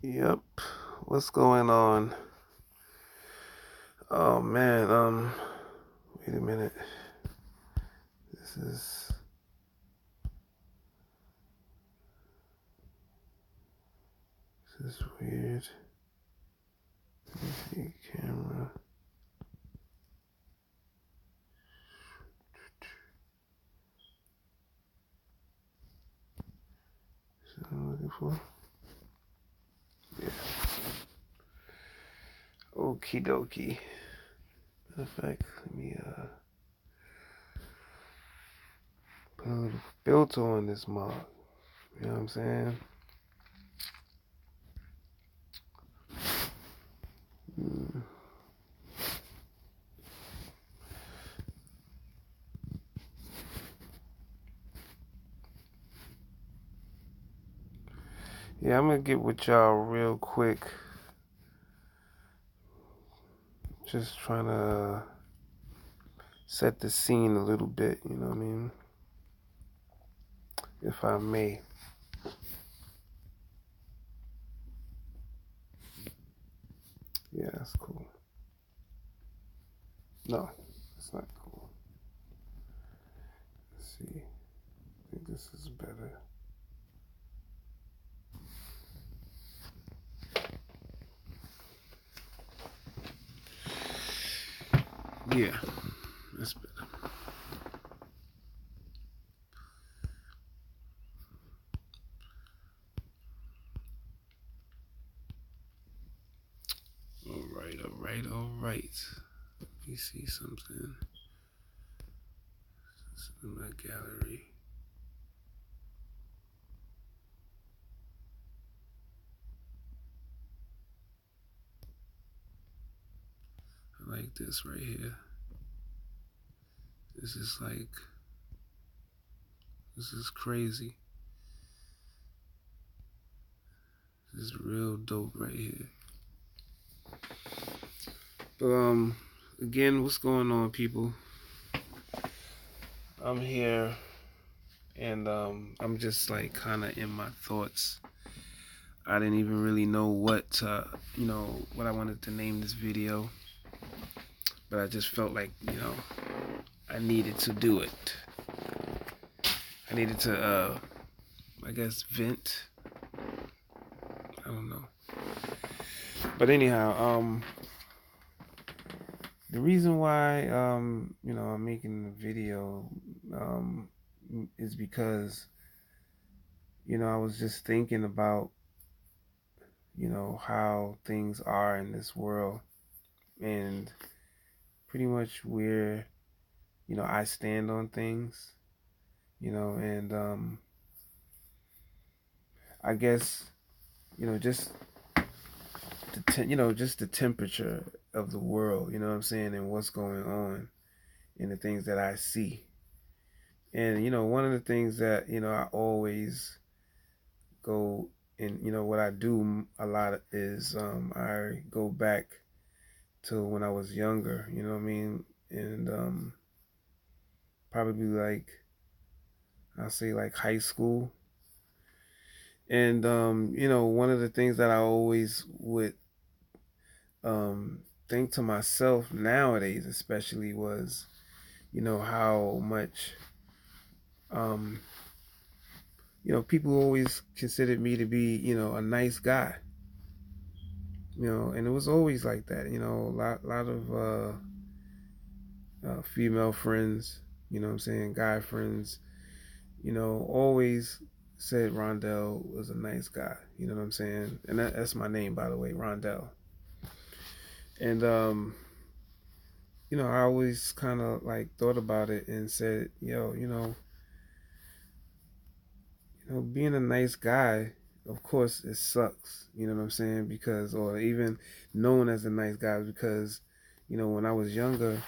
Yep. What's going on? Oh man, wait a minute. This is this is weird. Let me see camera. Is that what I'm looking for? Yeah. Okie dokie. Matter of fact, let me put a little filter on this mug. You know what I'm saying? Mm. Yeah, I'm gonna get with y'all real quick. Just trying to set the scene a little bit, you know what I mean? If I may. Yeah, that's cool. No, it's not cool. Let's see. I think this is better. Yeah, that's better. All right. Let me see something. This is in my gallery. I like this right here. This is like, this is crazy. This is real dope right here. But again, what's going on, people? I'm here, and I'm just like kind of in my thoughts. I didn't even really know what I wanted to name this video, but I just felt like, I needed to do it. I needed to, I guess, vent. I don't know. But anyhow, the reason why, I'm making the video, um, is because, I was just thinking about, how things are in this world and pretty much where, I stand on things, and, I guess, just just the temperature of the world, you know what I'm saying, and what's going on and the things that I see. And one of the things that I always go and what I do a lot is I go back to when I was younger, you know what I mean, and probably like I'll say like high school. And one of the things that I always would think to myself nowadays, especially, was how much um, people always considered me to be a nice guy, and it was always like that. A lot of female friends, what I'm saying, guy friends, always said Rondell was a nice guy. You know what I'm saying? And that's my name, by the way, Rondell. And I always kind of like thought about it and said, yo, being a nice guy, of course, it sucks. You know what I'm saying? Because, or even known as a nice guy, because, when I was younger,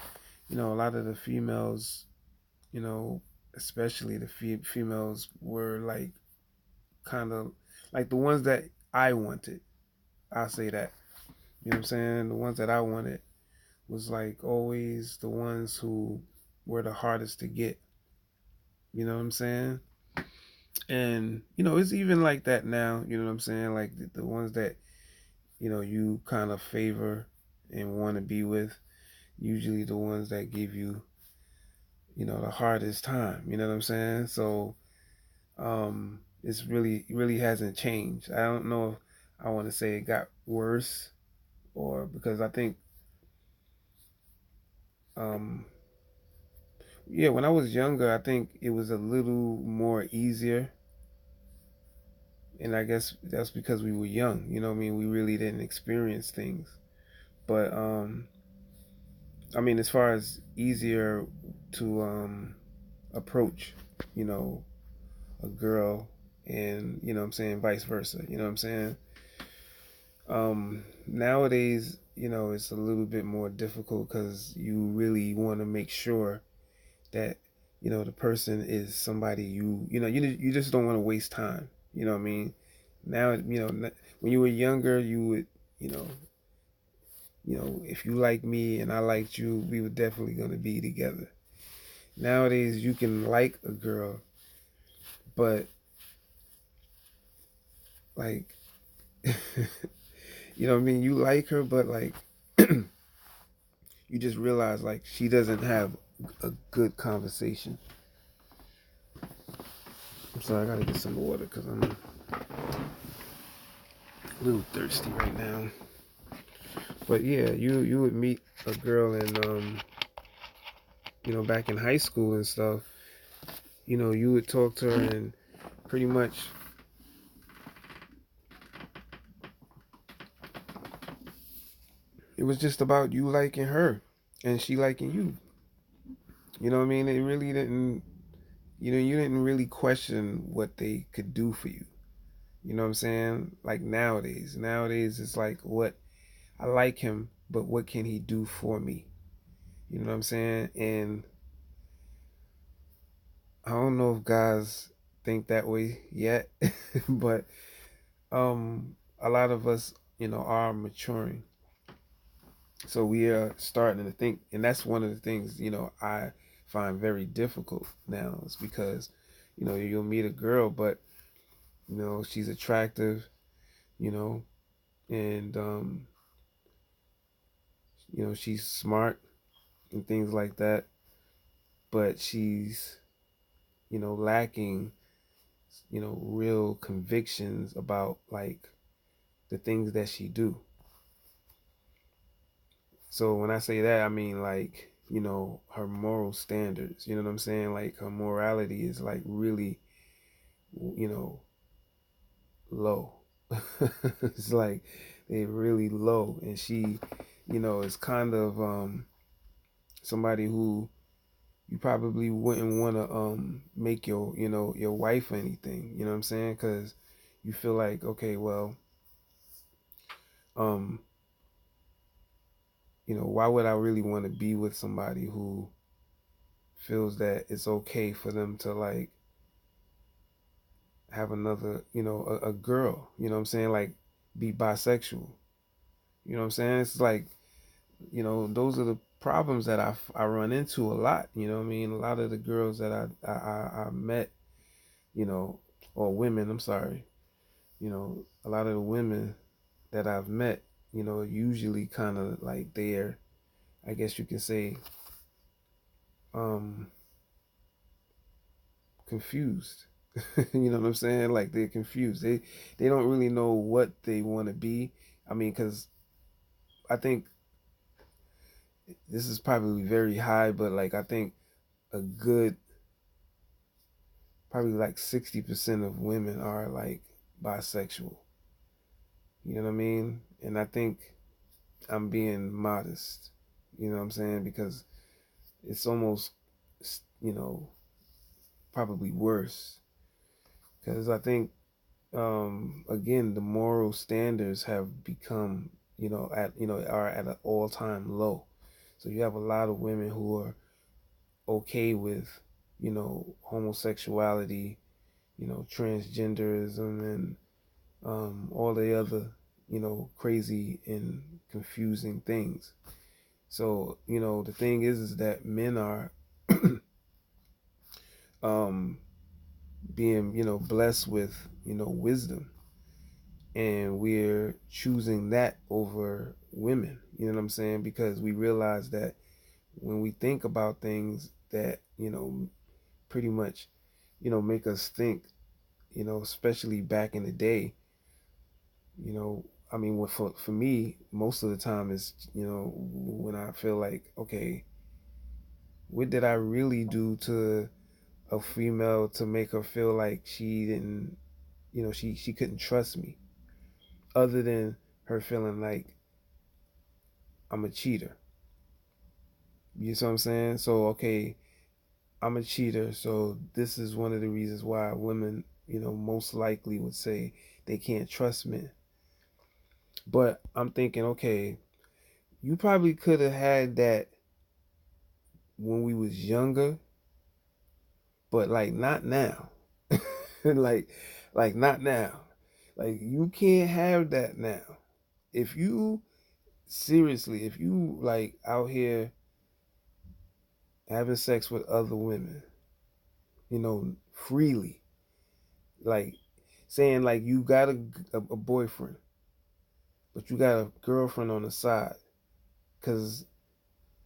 a lot of the females, you know, especially the females were like kind of like the ones that I wanted. I'll say that. You know what I'm saying? The ones that I wanted was like always the ones who were the hardest to get. You know what I'm saying? And it's even like that now. You know what I'm saying? Like the ones that you kind of favor and want to be with, usually the ones that give you the hardest time. You know what I'm saying? So it's really hasn't changed. I don't know if I want to say it got worse, or because I think um yeah, when I was younger, I think it was a little more easier, and I guess that's because we were young. You know what I mean? We really didn't experience things. But I mean, as far as easier to approach, you know, a girl, and what I'm saying, vice versa. You know what I'm saying? Nowadays, it's a little bit more difficult because you really want to make sure that the person is somebody you just don't want to waste time. You know what I mean? Now, when you were younger, you would, you know, if you like me and I liked you, we were definitely gonna be together. Nowadays, you can like a girl, but like, you know what I mean? You like her, but like, you just realize like she doesn't have a good conversation. I'm sorry, I gotta get some water because I'm a little thirsty right now. But yeah, you would meet a girl in back in high school and stuff. You would talk to her and pretty much it was just about you liking her and she liking you. You know what I mean? It really didn't you didn't really question what they could do for you. You know what I'm saying? Like nowadays. Nowadays it's like what I like him, but what can he do for me? You know what I'm saying? And I don't know if guys think that way yet, but a lot of us, are maturing. So we are starting to think, and that's one of the things, I find very difficult now is because, you'll meet a girl, but she's attractive, you know, and she's smart and things like that, but she's, lacking, real convictions about like the things that she do. So when I say that, I mean like, her moral standards. You know what I'm saying? Like her morality is like really, you know, low. It's like they really low, and she, is kind of somebody who you probably wouldn't want to make your wife or anything. You know what I'm saying? Because you feel like, okay, well, um why would I really want to be with somebody who feels that it's okay for them to like have another, a girl, you know what I'm saying? Like be bisexual. You know what I'm saying? It's like, those are the problems that I run into a lot. You know what I mean? A lot of the girls that I met, you know, or women, I'm sorry, a lot of the women that I've met, usually kind of like they're, I guess you can say, um, confused. You know what I'm saying? Like they're confused. They don't really know what they want to be. I mean, because I think this is probably very high, but like I think a good probably like 60% of women are like bisexual. You know what I mean? And I think I'm being modest. You know what I'm saying? Because it's almost, you know, probably worse. Because I think, again, the moral standards have become, are at an all-time low. So you have a lot of women who are okay with, homosexuality, transgenderism, and all the other, crazy and confusing things. So, the thing is that men are um, being, blessed with, wisdom, and we're choosing that over women. You know what I'm saying? Because we realize that when we think about things that, pretty much, make us think, especially back in the day, you know, I mean, for me, most of the time is, when I feel like, okay, what did I really do to a female to make her feel like she didn't, she couldn't trust me, other than her feeling like I'm a cheater. You see what I'm saying? So, okay, I'm a cheater. So this is one of the reasons why women, most likely would say they can't trust men. But I'm thinking, okay, you probably could have had that when we was younger, but like not now. like not now. Like you can't have that now. If you seriously, if you like out here having sex with other women, freely, like saying like you got a boyfriend, but you got a girlfriend on the side, cuz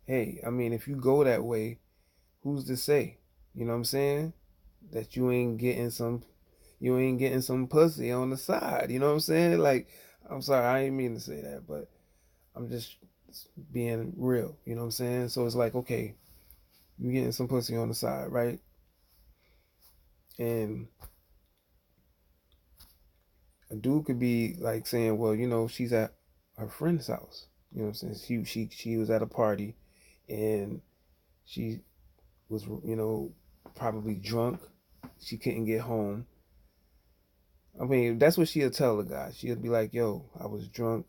hey, I mean if you go that way, who's to say? You know what I'm saying? That you ain't getting some pussy on the side. You know what I'm saying? Like, I'm sorry, I ain't mean to say that, but I'm just being real. You know what I'm saying? So it's like, okay, you getting some pussy on the side, right? And a dude could be like saying, well, she's at her friend's house. You know what I'm saying? She was at a party, and she was, probably drunk. She couldn't get home. I mean, that's what she'll tell the guy. She'll be like, yo, I was drunk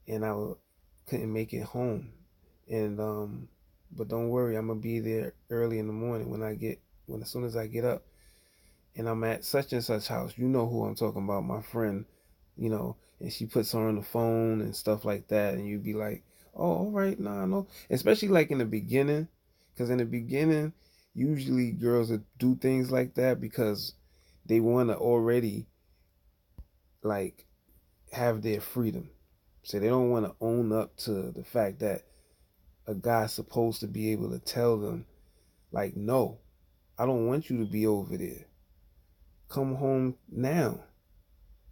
and couldn't make it home. And but don't worry, I'm gonna be there early in the morning when as soon as I get up, and I'm at such and such house. You know who I'm talking about, my friend. And she puts her on the phone and stuff like that, and you'd be like, oh, all right, nah, no. Especially like in the beginning, because in the beginning, usually girls would do things like that because they want to already like have their freedom. So they don't want to own up to the fact that a guy's supposed to be able to tell them, like, no, I don't want you to be over there. Come home now.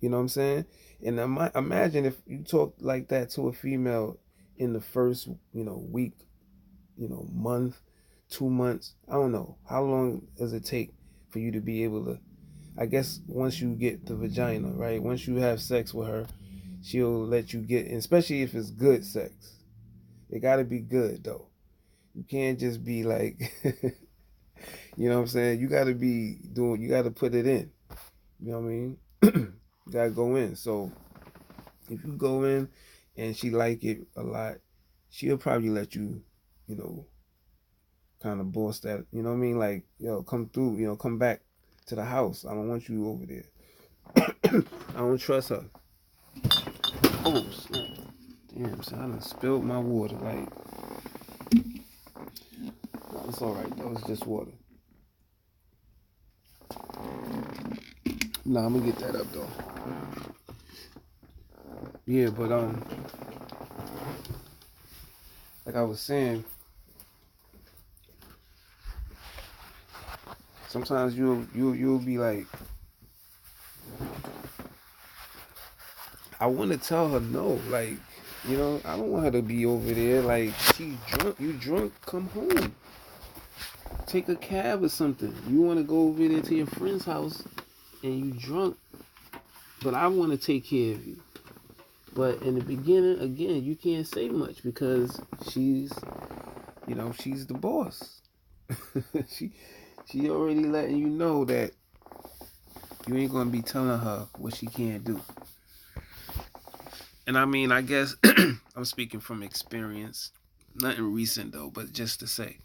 You know what I'm saying? And imagine if you talk like that to a female in the first, week, month, 2 months. I don't know. How long does it take for you to be able to? I guess once you get the vagina, right? Once you have sex with her, she'll let you get, especially if it's good sex. It got to be good though. You can't just be like, you know what I'm saying? You got to put it in. You know what I mean? You got to go in. So if you go in and she like it a lot, she'll probably let you, you know, kind of boss that, you know what I mean? Like, yo, come through, come back to the house. I don't want you over there. I don't trust her. Oh, snap. Damn, son, I done spilled my water. Like, it's all right, though. It's just water. Nah, I'm gonna get that up, though. Yeah, but, like I was saying, sometimes you'll be like, I want to tell her no, like, I don't want her to be over there. Like, she's drunk. You drunk? Come home. Take a cab or something. You want to go over there to your friend's house and you drunk, but I want to take care of you. But in the beginning, again, you can't say much because she's the boss. she she already letting you know that you ain't gonna be telling her what she can't do. And I mean, I guess I'm speaking from experience. Nothing recent though, but just to say.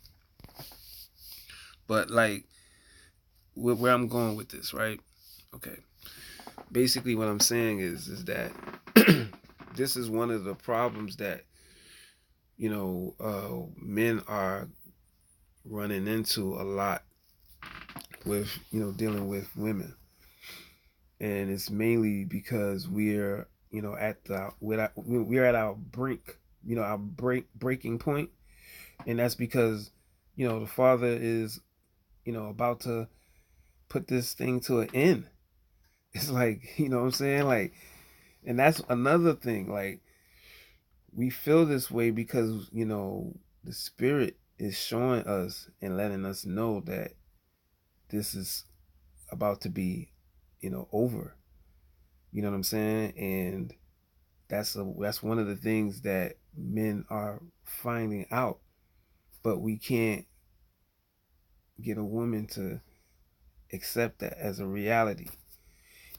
But like where I'm going with this, right? Okay. Basically what I'm saying is that this is one of the problems that men are running into a lot with dealing with women, and it's mainly because we're we're at our brink, our breaking point, and that's because the Father is about to put this thing to an end. It's like what I'm saying, like, and that's another thing. Like, we feel this way because the Spirit is showing us and letting us know that this is about to be over. You know what I'm saying? And that's one of the things that men are finding out, but we can't get a woman to accept that as a reality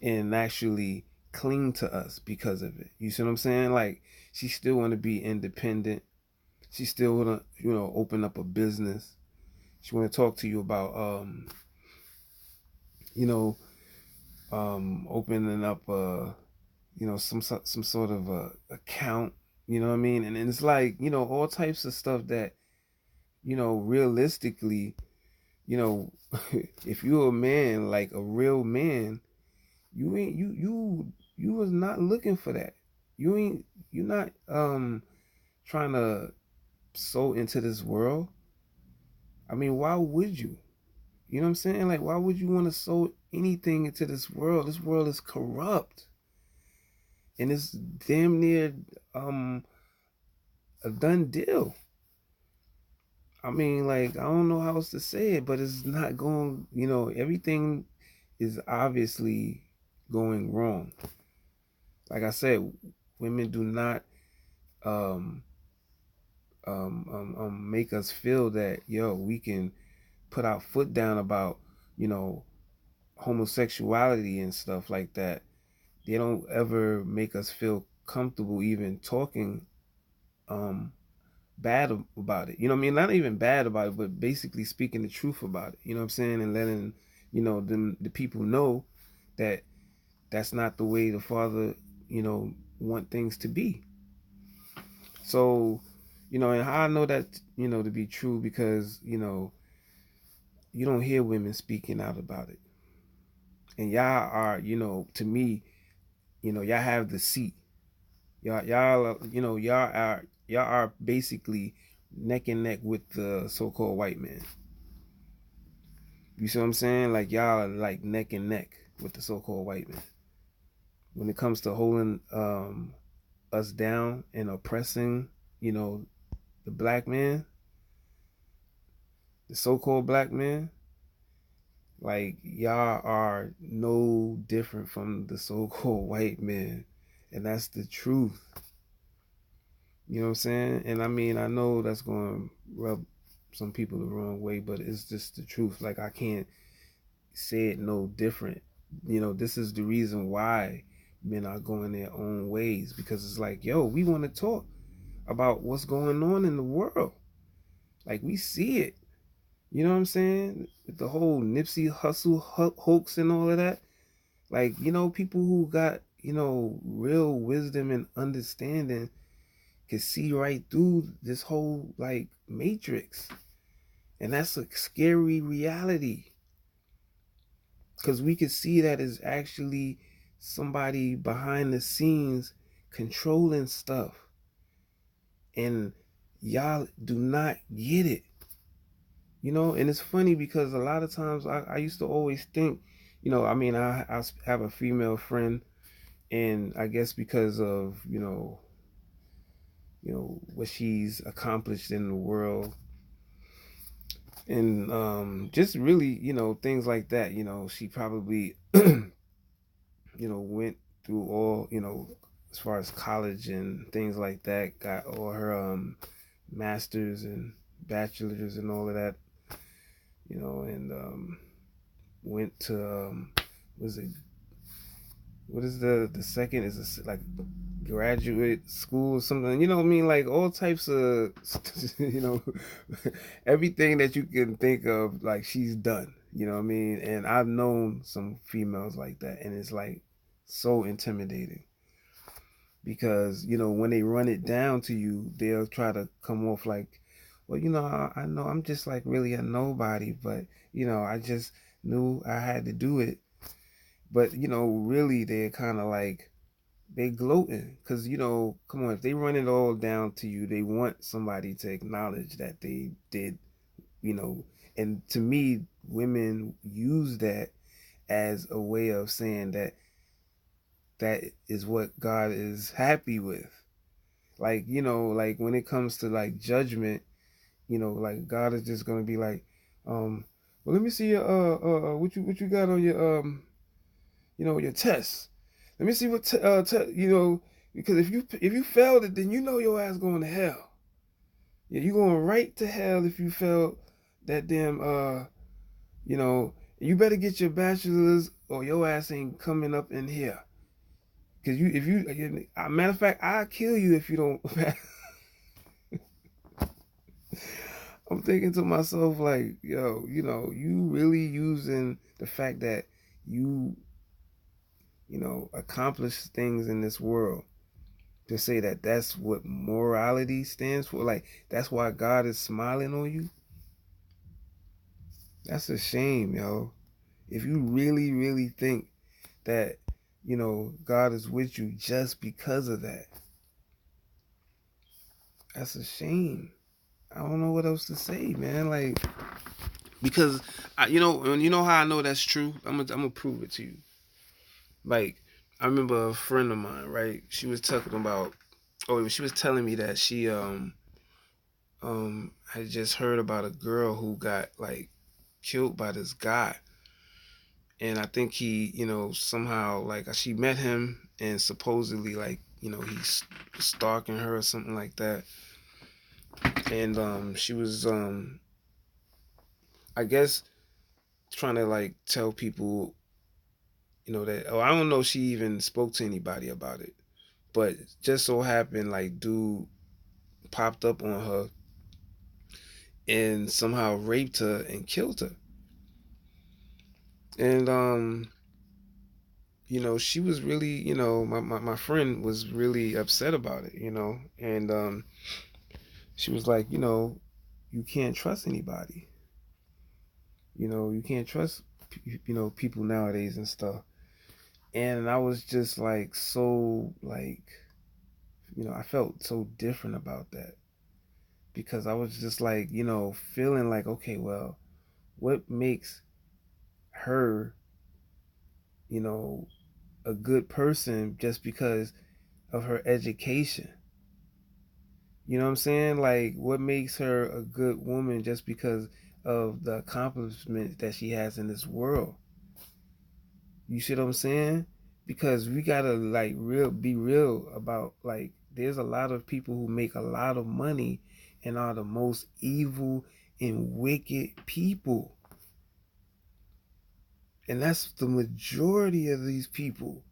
and actually cling to us because of it. You see what I'm saying? Like, she still want to be independent. She still want to open up a business. She want to talk to you about you know opening up some sort of account. You know what I mean? And it's like all types of stuff that realistically, you know, if you're a man, like a real man, you ain't you was not looking for that. You're not trying to sow into this world. I mean, why would you? You know what I'm saying? Like, why would you want to sow anything into this world? This world is corrupt, and it's damn near um a done deal. I mean, like, I don't know how else to say it, but it's not going, everything is obviously going wrong. Like I said, women do not um, make us feel that, we can put our foot down about, you know, homosexuality and stuff like that. They don't ever make us feel comfortable even talking um, bad about it. You know what I mean? Not even bad about it, but basically speaking the truth about it. You know what I'm saying? And letting the people know that that's not the way the Father want things to be. So, and how I know that to be true, because you don't hear women speaking out about it, and y'all are to me y'all have the seat. Y'all are basically neck and neck with the so-called white man. You see what I'm saying? Like, y'all are like neck and neck with the so-called white man when it comes to holding us down and oppressing, the black man, the so-called black man. Like, y'all are no different from the so-called white man, and that's the truth. You know what I'm saying? And I mean, I know that's going to rub some people the wrong way, but it's just the truth. Like, I can't say it no different. This is the reason why men are going their own ways, because it's like, yo, we want to talk about what's going on in the world. Like, we see it. You know what I'm saying? With the whole Nipsey Hussle hoax and all of that. Like, people who got, real wisdom and understanding can see right through this whole, like, matrix. And that's a scary reality. Because we could see that is actually somebody behind the scenes controlling stuff. And y'all do not get it. And it's funny because a lot of times I used to always think, I mean, I have a female friend, and I guess because of, what she's accomplished in the world, and just really, things like that, she probably, went through all, as far as college and things like that, got all her masters and bachelors and all of that, and went to was it what is the second, is this like graduate school or something, what I mean, like all types of everything that you can think of, like, she's done, what I mean. And I've known some females like that, and it's like so intimidating, because when they run it down to you, they'll try to come off like, well, I know I'm just like really a nobody, but I just knew I had to do it. But really, they're kind of like they gloating because come on, if they run it all down to you, they want somebody to acknowledge that they did. You know, and to me, women use that as a way of saying that is what God is happy with. Like like when it comes to like judgment, like God is just gonna be like, well, let me see your what you got on your your test. Let me see what because if you failed it, then your ass going to hell. Yeah, you going right to hell if you failed that damn you know you better get your bachelor's or your ass ain't coming up in here. Cause if you matter of fact, I'll kill you if you don't. I'm thinking to myself like, yo, you really using the fact that you accomplish things in this world to say that that's what morality stands for. Like that's why God is smiling on you. That's a shame, yo. If you really, really think that God is with you just because of that, that's a shame. I don't know what else to say, man. Like because and you know how I know that's true. I'm gonna prove it to you. Like I remember a friend of mine, right? She was talking about. Oh, she was telling me that she I just heard about a girl who got like killed by this guy, and I think he somehow like she met him and supposedly like he's stalking her or something like that, and she was I guess trying to like tell people that I don't know if she even spoke to anybody about it, but just so happened like dude popped up on her and somehow raped her and killed her. And she was really, my friend was really upset about it, and she was like, you can't trust anybody. You can't trust, people nowadays and stuff. And I was just like, so like, I felt so different about that because I was just like, feeling like, okay, well, what makes her, you know, a good person just because of her education? You know what I'm saying? Like, what makes her a good woman just because of the accomplishments that she has in this world? You see what I'm saying? Because we gotta like be real about like there's a lot of people who make a lot of money and are the most evil and wicked people. And that's the majority of these people.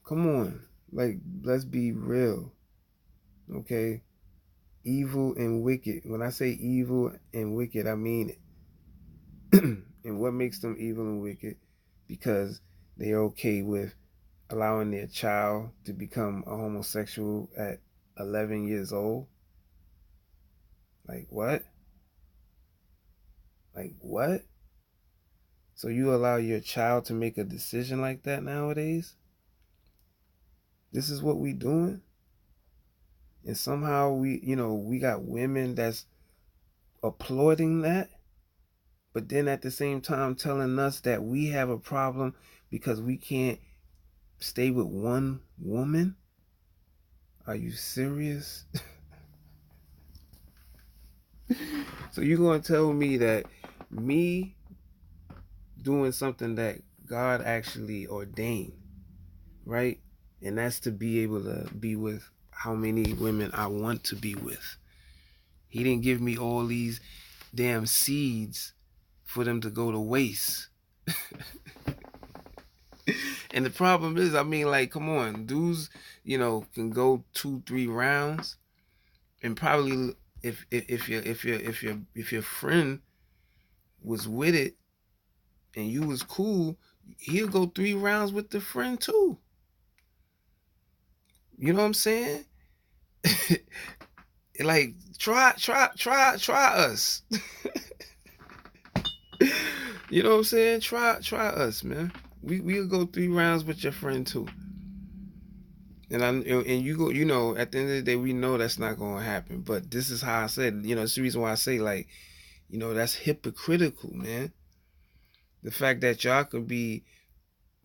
Come on. Like, let's be real. Okay? Evil and wicked. When I say evil and wicked, I mean it. And what makes them evil and wicked? Because they're okay with allowing their child to become a homosexual at 11 years old. Like what? Like what? So you allow your child to make a decision like that nowadays? This is what we doing? And somehow we got women that's applauding that, but then at the same time telling us that we have a problem because we can't stay with one woman? Are you serious? So you're going to tell me that me doing something that God actually ordained, right? And that's to be able to be with how many women I want to be with. He didn't give me all these damn seeds for them to go to waste. And the problem is, I mean, like, come on, dudes, can go 2-3 rounds, and probably if your friend was with it and you was cool, he'll go 3 rounds with the friend too. You know what I'm saying? Like try us. You know what I'm saying? Try us, man. We'll go 3 rounds with your friend too. And you go, at the end of the day, we know that's not gonna happen. But this is how I said, it's the reason why I say, like, that's hypocritical, man. The fact that y'all could be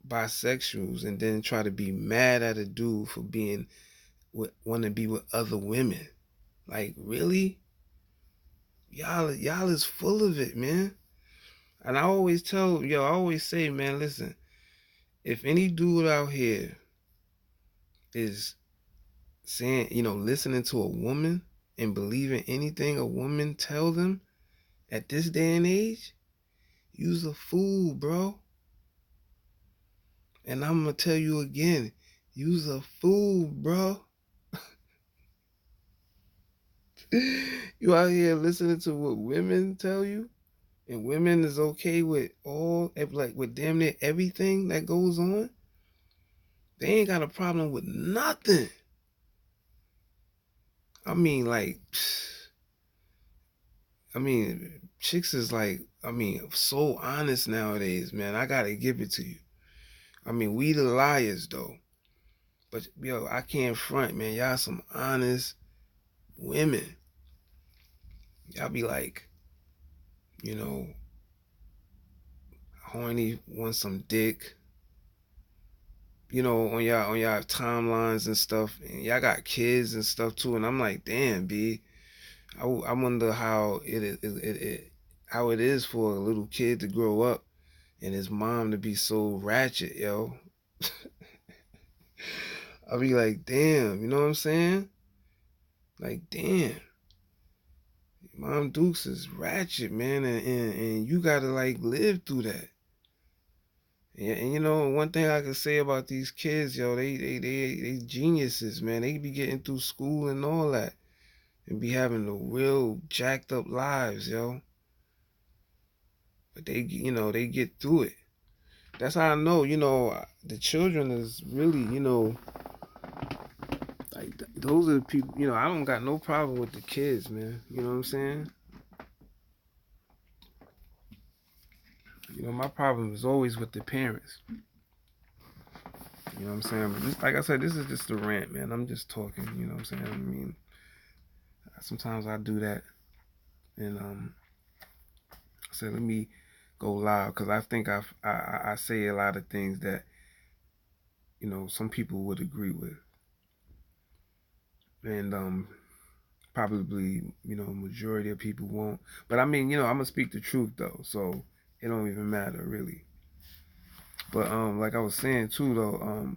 bisexuals and then try to be mad at a dude for being want to be with other women. Like, really? Y'all is full of it, man. And I always I always say, man, listen, if any dude out here is saying, listening to a woman and believing anything a woman tell them at this day and age, you's a fool, bro. And I'm gonna tell you again, you's a fool, bro. You out here listening to what women tell you, and women is okay with like with damn near everything that goes on. They ain't got a problem with nothing. I mean, like, chicks is like, so honest nowadays, man. I gotta give it to you. We the liars though. But yo, I can't front, man. Y'all some honest women. Y'all be like, you know, horny, want some dick, on y'all timelines and stuff. And y'all got kids and stuff too. And I'm like, damn, B. I wonder how how it is for a little kid to grow up and his mom to be so ratchet, yo. I'll be like, damn, you know what I'm saying? Like, damn. Mom Dukes is ratchet, man, and you gotta like live through that. And one thing I can say about these kids, yo, they geniuses, man. They be getting through school and all that, and be having the real jacked up lives, yo. But they get through it. That's how I know, the children is really, like those are the people. I don't got no problem with the kids, man. You know what I'm saying? My problem is always with the parents. You know what I'm saying? But like I said, this is just a rant, man. I'm just talking. You know what I'm saying? Sometimes I do that, and I said let me go live because I think I say a lot of things that some people would agree with, and probably majority of people won't. But I'm gonna speak the truth though, so it don't even matter really. But like I was saying too though,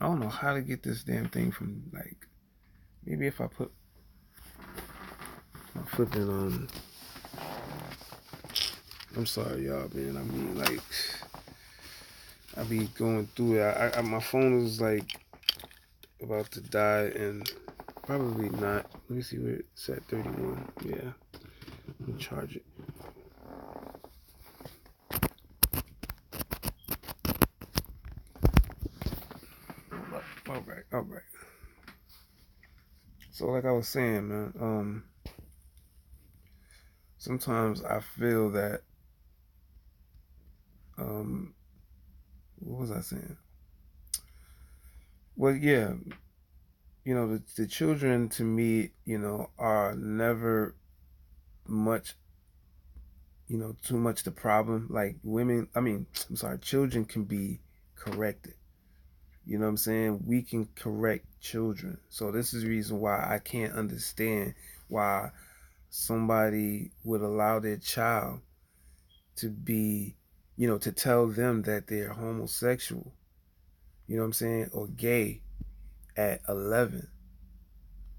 I don't know how to get this damn thing from like maybe if I put my flipping I'm sorry y'all, man. Like I be going through it. My phone is like about to die and probably not. Let me see where it's at. 31. Yeah, let me charge it. All right. So like I was saying, man, sometimes I feel that what was I saying? Well, yeah, the children to me, are never much, too much the problem. Like women, I'm sorry, children can be corrected. You know what I'm saying? We can correct children. So this is the reason why I can't understand why somebody would allow their child to be, to tell them that they're homosexual, you know what I'm saying, or gay at 11.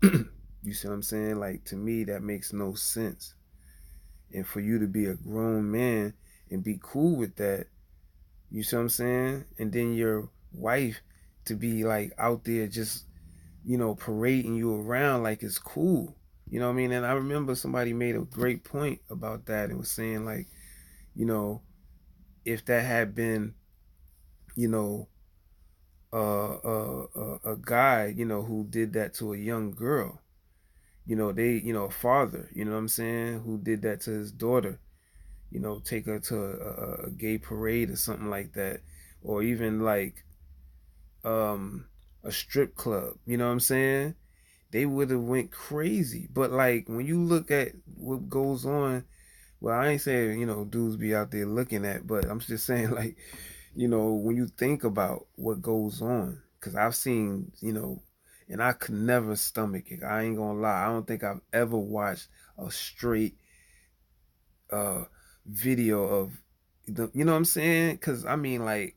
You see what I'm saying? Like to me that makes no sense. And for you to be a grown man and be cool with that, you see what I'm saying? And then your wife to be like out there just, parading you around like it's cool. You know what I mean? And I remember somebody made a great point about that and was saying like, you know, if that had been, you know, a guy, who did that to a young girl, a father, you know what I'm saying, who did that to his daughter, take her to a gay parade or something like that, or even like um a strip club, you know what I'm saying? They would have went crazy. But like when you look at what goes on, well, I ain't saying, dudes be out there looking at, but I'm just saying like, when you think about what goes on, because I've seen, and I could never stomach it. I ain't gonna lie. I don't think I've ever watched a straight uh video of the, you know what I'm saying? Because I mean, like,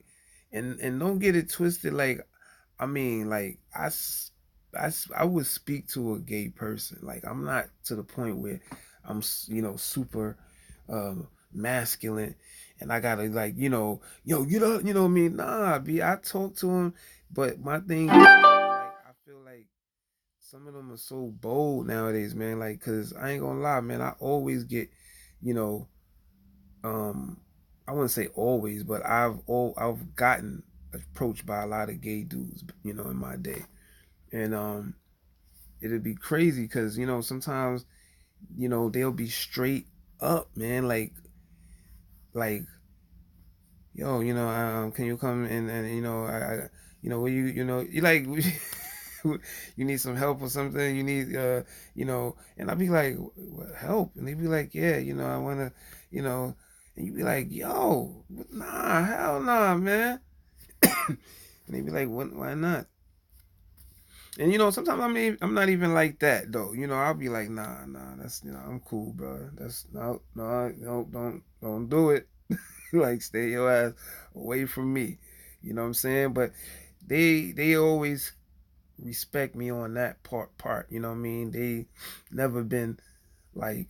and don't get it twisted. Like, I mean, like, I would speak to a gay person. Like, I'm not to the point where I'm, super masculine, and I gotta like, you know what I mean? Nah, I talk to him, but my thing is, like, I feel like some of them are so bold nowadays, man. Like, cause I ain't gonna lie, man. I always get, you know, um, I wouldn't say always, but I've gotten approached by a lot of gay dudes, in my day, and it'd be crazy because sometimes they'll be straight up, man, like yo, can you come and where you like you need some help or something, you need and I'd be like, what help? And they'd be like, yeah, I want to, you know and you'd be like, yo, nah, hell nah, man. And they'd be like, why not? And sometimes I'm not even like that though. I'll be like, nah, that's I'm cool, bro. That's no, don't do it. Like, stay your ass away from me. You know what I'm saying? But they always respect me on that part. You know what I mean? They never been like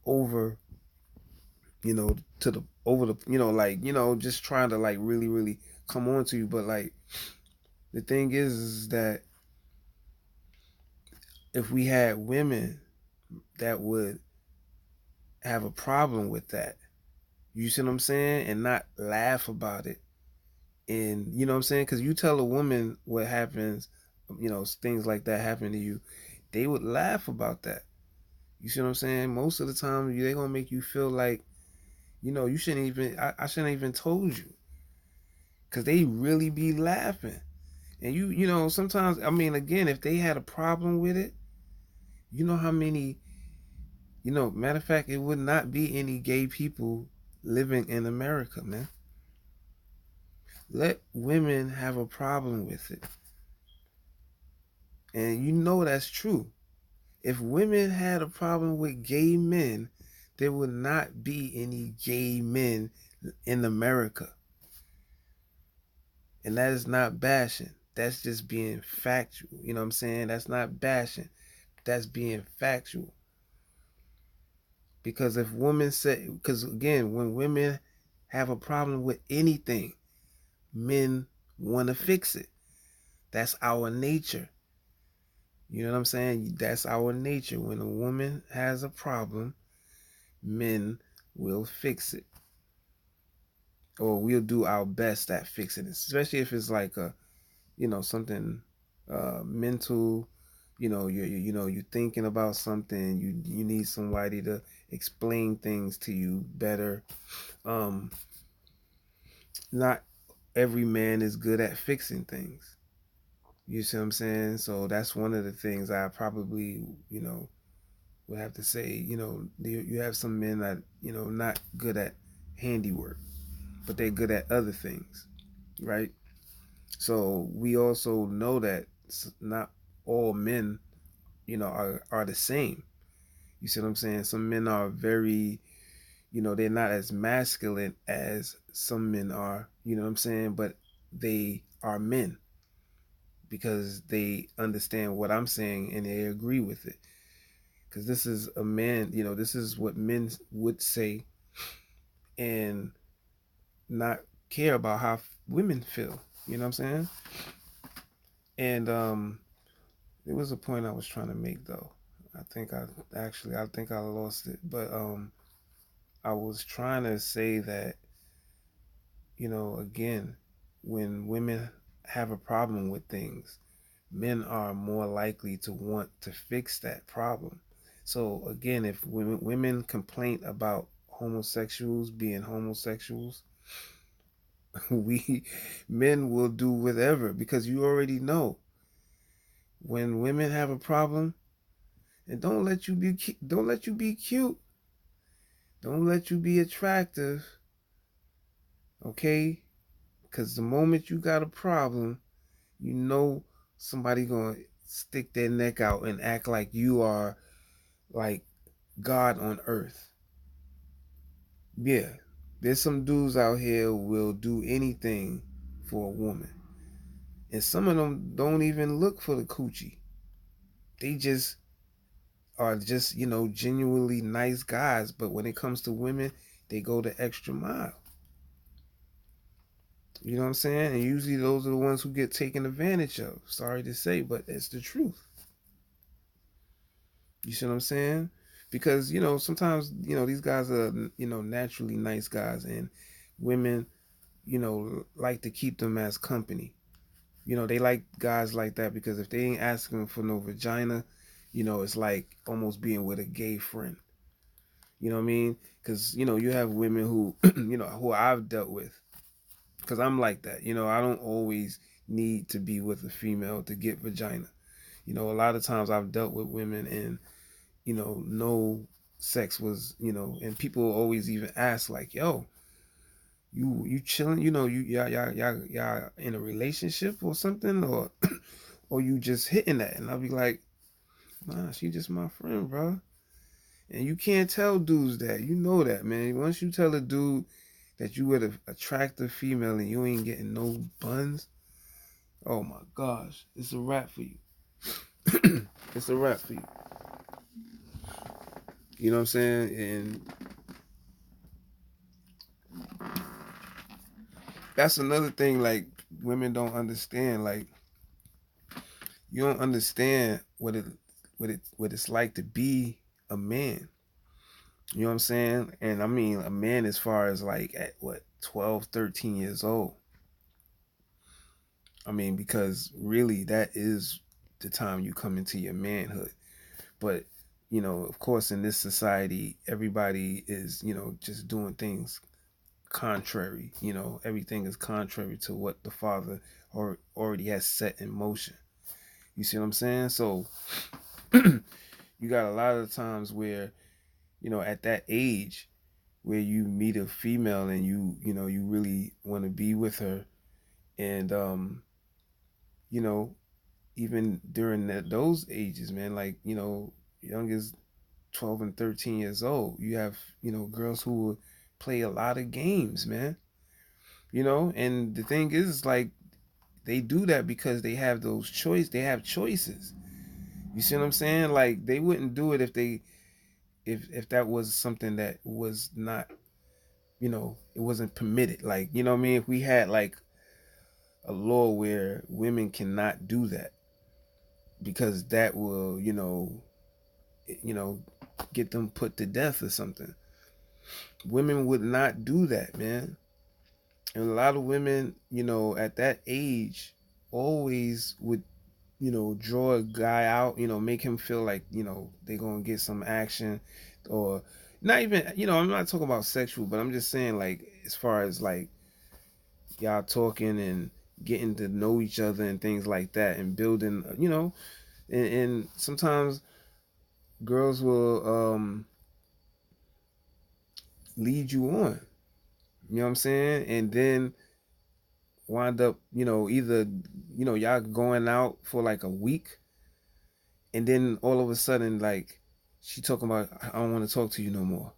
over, to the over the like, just trying to like really, really come on to you. But like the thing is that if we had women that would have a problem with that, you see what I'm saying, and not laugh about it, and you know what I'm saying, because you tell a woman what happens, things like that happen to you, they would laugh about that. You see what I'm saying? Most of the time, they gonna make you feel like, you shouldn't even. I shouldn't even told you, because they really be laughing. And sometimes, I mean, again, if they had a problem with it, you know how many, matter of fact, it would not be any gay people living in America, man. Let women have a problem with it. And that's true. If women had a problem with gay men, there would not be any gay men in America. And that is not bashing. That's just being factual. You know what I'm saying? That's not bashing. That's being factual. Because if women say, because again, when women have a problem with anything, men want to fix it. That's our nature. You know what I'm saying? That's our nature. When a woman has a problem, men will fix it. Or we'll do our best at fixing it. Especially if it's like something mental, you're thinking about something, you need somebody to explain things to you better. Um Not every man is good at fixing things. You see what I'm saying? So that's one of the things I probably, would have to say. You have some men that, not good at handiwork, but they're good at other things, right? So we also know that not all men, are the same. You see what I'm saying? Some men are very, they're not as masculine as some men are, you know what I'm saying? But they are men because they understand what I'm saying and they agree with it. Because this is a man, this is what men would say and not care about how women feel. You know what I'm saying? And there was a point I was trying to make though. I think I lost it. But I was trying to say that, again, when women have a problem with things, men are more likely to want to fix that problem. So again, if women complain about homosexuals being homosexuals. We men will do whatever because you already know when women have a problem, and don't let you be cute, don't let you be attractive, okay? Because the moment you got a problem, you know somebody gonna stick their neck out and act like you are like God on earth. Yeah, there's some dudes out here who will do anything for a woman, and some of them don't even look for the coochie. They just are just genuinely nice guys. But when it comes to women, they go the extra mile. You know what I'm saying? And usually those are the ones who get taken advantage of. Sorry to say, but it's the truth. You see what I'm saying? Because sometimes these guys are naturally nice guys, and women like to keep them as company. They like guys like that because if they ain't asking for no vagina, it's like almost being with a gay friend. You know what I mean? Because you have women who who I've dealt with. Because I'm like that. I don't always need to be with a female to get vagina. A lot of times I've dealt with women and no sex was, and people always even ask like, yo, you chilling, y'all in a relationship or something, or or you just hitting that. And I'll be like, nah, she just my friend, bro. And you can't tell dudes that. You know that, man. Once you tell a dude that you with an attractive female and you ain't getting no buns, oh my gosh, it's a wrap for you. It's a wrap for you. You know what I'm saying? And that's another thing, like, women don't understand. Like, you don't understand what it's like to be a man. You know what I'm saying? And I mean a man as far as like at what 12, 13 years old. I mean, because really that is the time you come into your manhood. But of course, in this society, everybody is just doing things contrary. Everything is contrary to what the father or already has set in motion. You see what I'm saying? So you got a lot of times where at that age where you meet a female and you really want to be with her, and you know even during those ages, man, like young as 12 and 13 years old, you have girls who will play a lot of games, man. And the thing is like they do that because they have choices. You see what I'm saying? Like they wouldn't do it if that was something that was not, it wasn't permitted. Like, what I mean? If we had like a law where women cannot do that because that will, you know, get them put to death or something. Women would not do that, man. And a lot of women, at that age always would, draw a guy out, make him feel like, they're going to get some action, or not even, I'm not talking about sexual, but I'm just saying like as far as like y'all talking and getting to know each other and things like that and building, and sometimes girls will lead you on. You know what I'm saying? And then wind up, either y'all going out for like a week, and then all of a sudden, like she talking about, I don't want to talk to you no more.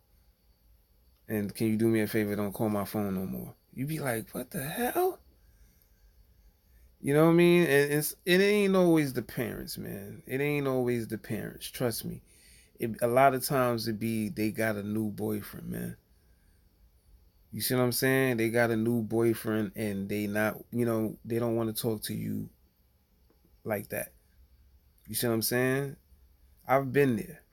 And can you do me a favor? Don't call my phone no more. You be like, what the hell? You know what I mean? And it ain't always the parents, man. It ain't always the parents. Trust me. A lot of times it be they got a new boyfriend, man. You see what I'm saying? They got a new boyfriend and they not, they don't want to talk to you like that. You see what I'm saying? I've been there.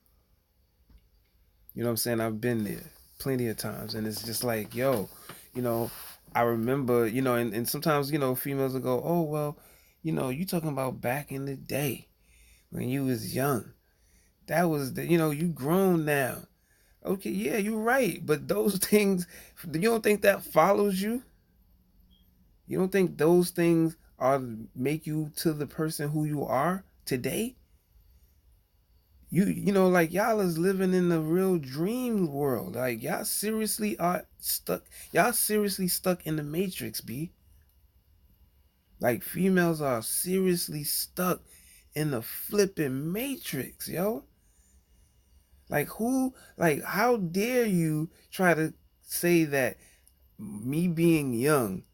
You know what I'm saying? I've been there plenty of times. And it's just like, yo, you know, I remember, and sometimes, females will go, oh, well, you talking about back in the day when you was young. That was the, you grown now. Okay, yeah, you're right. But those things, you don't think that follows you? You don't think those things are make you to the person who you are today? You know, like y'all is living in the real dream world. Like y'all seriously are stuck. Y'all seriously stuck in the matrix, B. Like females are seriously stuck in the flipping matrix, yo. Like who, like how dare you try to say that me being young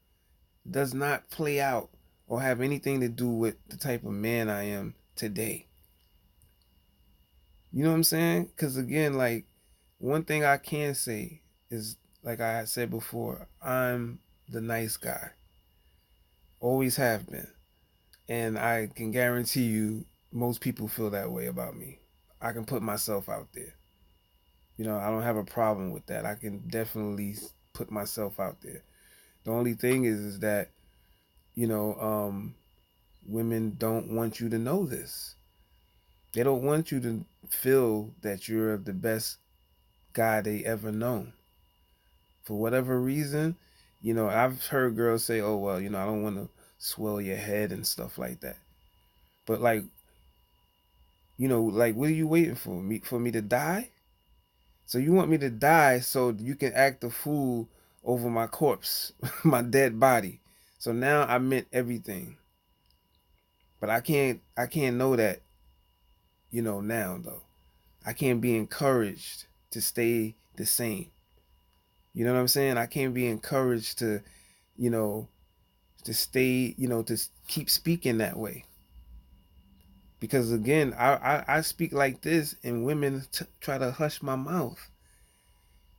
does not play out or have anything to do with the type of man I am today? You know what I'm saying? Because again, like one thing I can say is, like I had said before, I'm the nice guy. Always have been. And I can guarantee you, most people feel that way about me. I can put myself out there. You know, I don't have a problem with that. I can definitely put myself out there. The only thing is that, you know, women don't want you to know this. They don't want you to feel that you're the best guy they ever known. For whatever reason, you know, I've heard girls say, "Oh well, you know, I don't want to swell your head and stuff like that." But like, you know, like, what are you waiting for? Me to die? So you want me to die so you can act the fool over my corpse, my dead body. So now I meant everything. But I can't know that, you know, now though. I can't be encouraged to stay the same. You know what I'm saying? I can't be encouraged to, you know, to stay, you know, to keep speaking that way. Because again, I speak like this and women try to hush my mouth,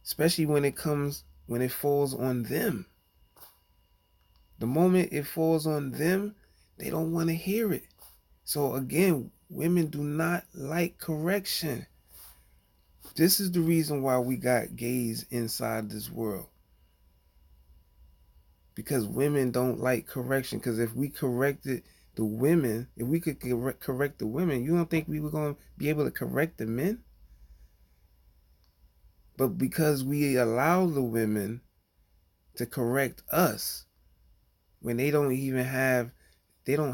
especially when it falls on them. The moment it falls on them, they don't want to hear it. So again, women do not like correction. This is the reason why we got gays inside this world. Because women don't like correction. Because if we corrected the women, if we could correct the women, you don't think we were going to be able to correct the men? But because we allow the women to correct us when they don't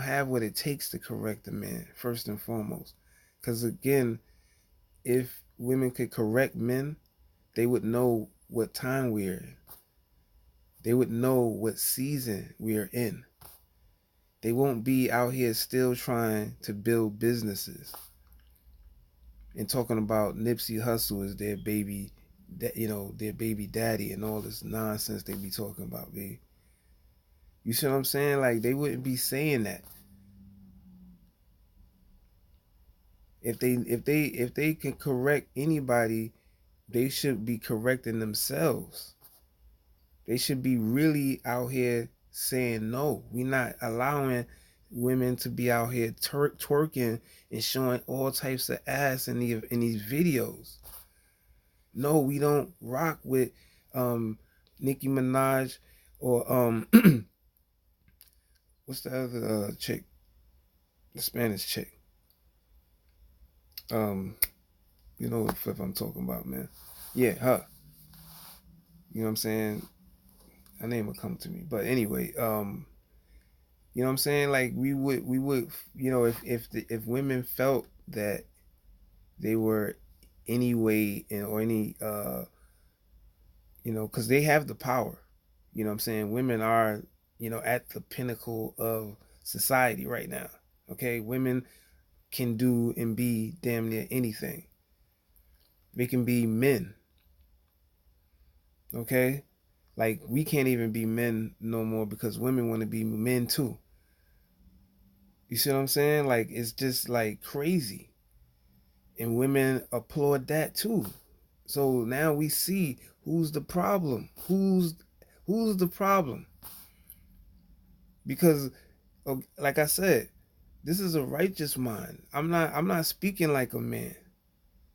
have what it takes to correct the man, first and foremost. Because again, if women could correct men, they would know what time we're in. They would know what season we're in. They won't be out here still trying to build businesses and talking about Nipsey Hussle as their baby, that you know, their baby daddy and all this nonsense they be talking about, B. You see what I'm saying? Like they wouldn't be saying that if they can correct anybody, they should be correcting themselves. They should be really out here saying no. We're not allowing women to be out here twerking and showing all types of ass in these videos. No, we don't rock with Nicki Minaj or what's the other chick, the Spanish chick. Um, you know what flip I'm talking about, man. Yeah, her. You know what I'm saying? Her name will come to me. But anyway, you know what I'm saying? Like we would, you know, if women felt that they were any way in, or any you know, because they have the power. You know what I'm saying? Women are, you know, at the pinnacle of society right now. Okay, women can do and be damn near anything. They can be men. Okay, like we can't even be men no more because women want to be men too. You see what I'm saying? Like it's just like crazy, and women applaud that too. So now we see who's the problem. Who's the problem? Because like I said, this is a righteous mind. I'm not speaking like a man.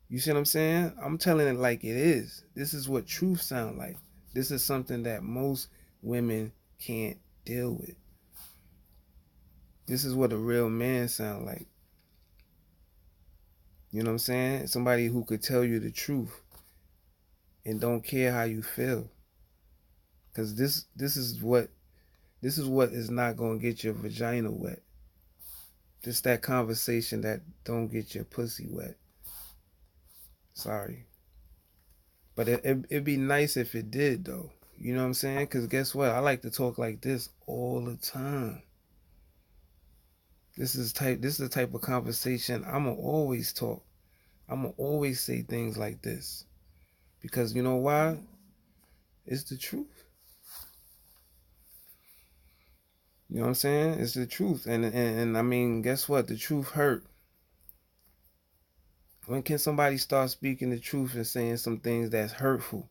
You see what I'm saying? I'm telling it like it is. This is what truth sound like. This is something that most women can't deal with. This is what a real man sound like. You know what I'm saying? Somebody who could tell you the truth. and don't care how you feel. Cause this is what is not gonna get your vagina wet. Just that conversation that don't get your pussy wet. Sorry. But it'd be nice if it did though. You know what I'm saying? Cause guess what? I like to talk like this all the time. This is the type of conversation I'ma always talk. I'ma always say things like this. Because you know why? It's the truth. You know what I'm saying? It's the truth. And I mean, guess what? The truth hurt. When can somebody start speaking the truth and saying some things that's hurtful?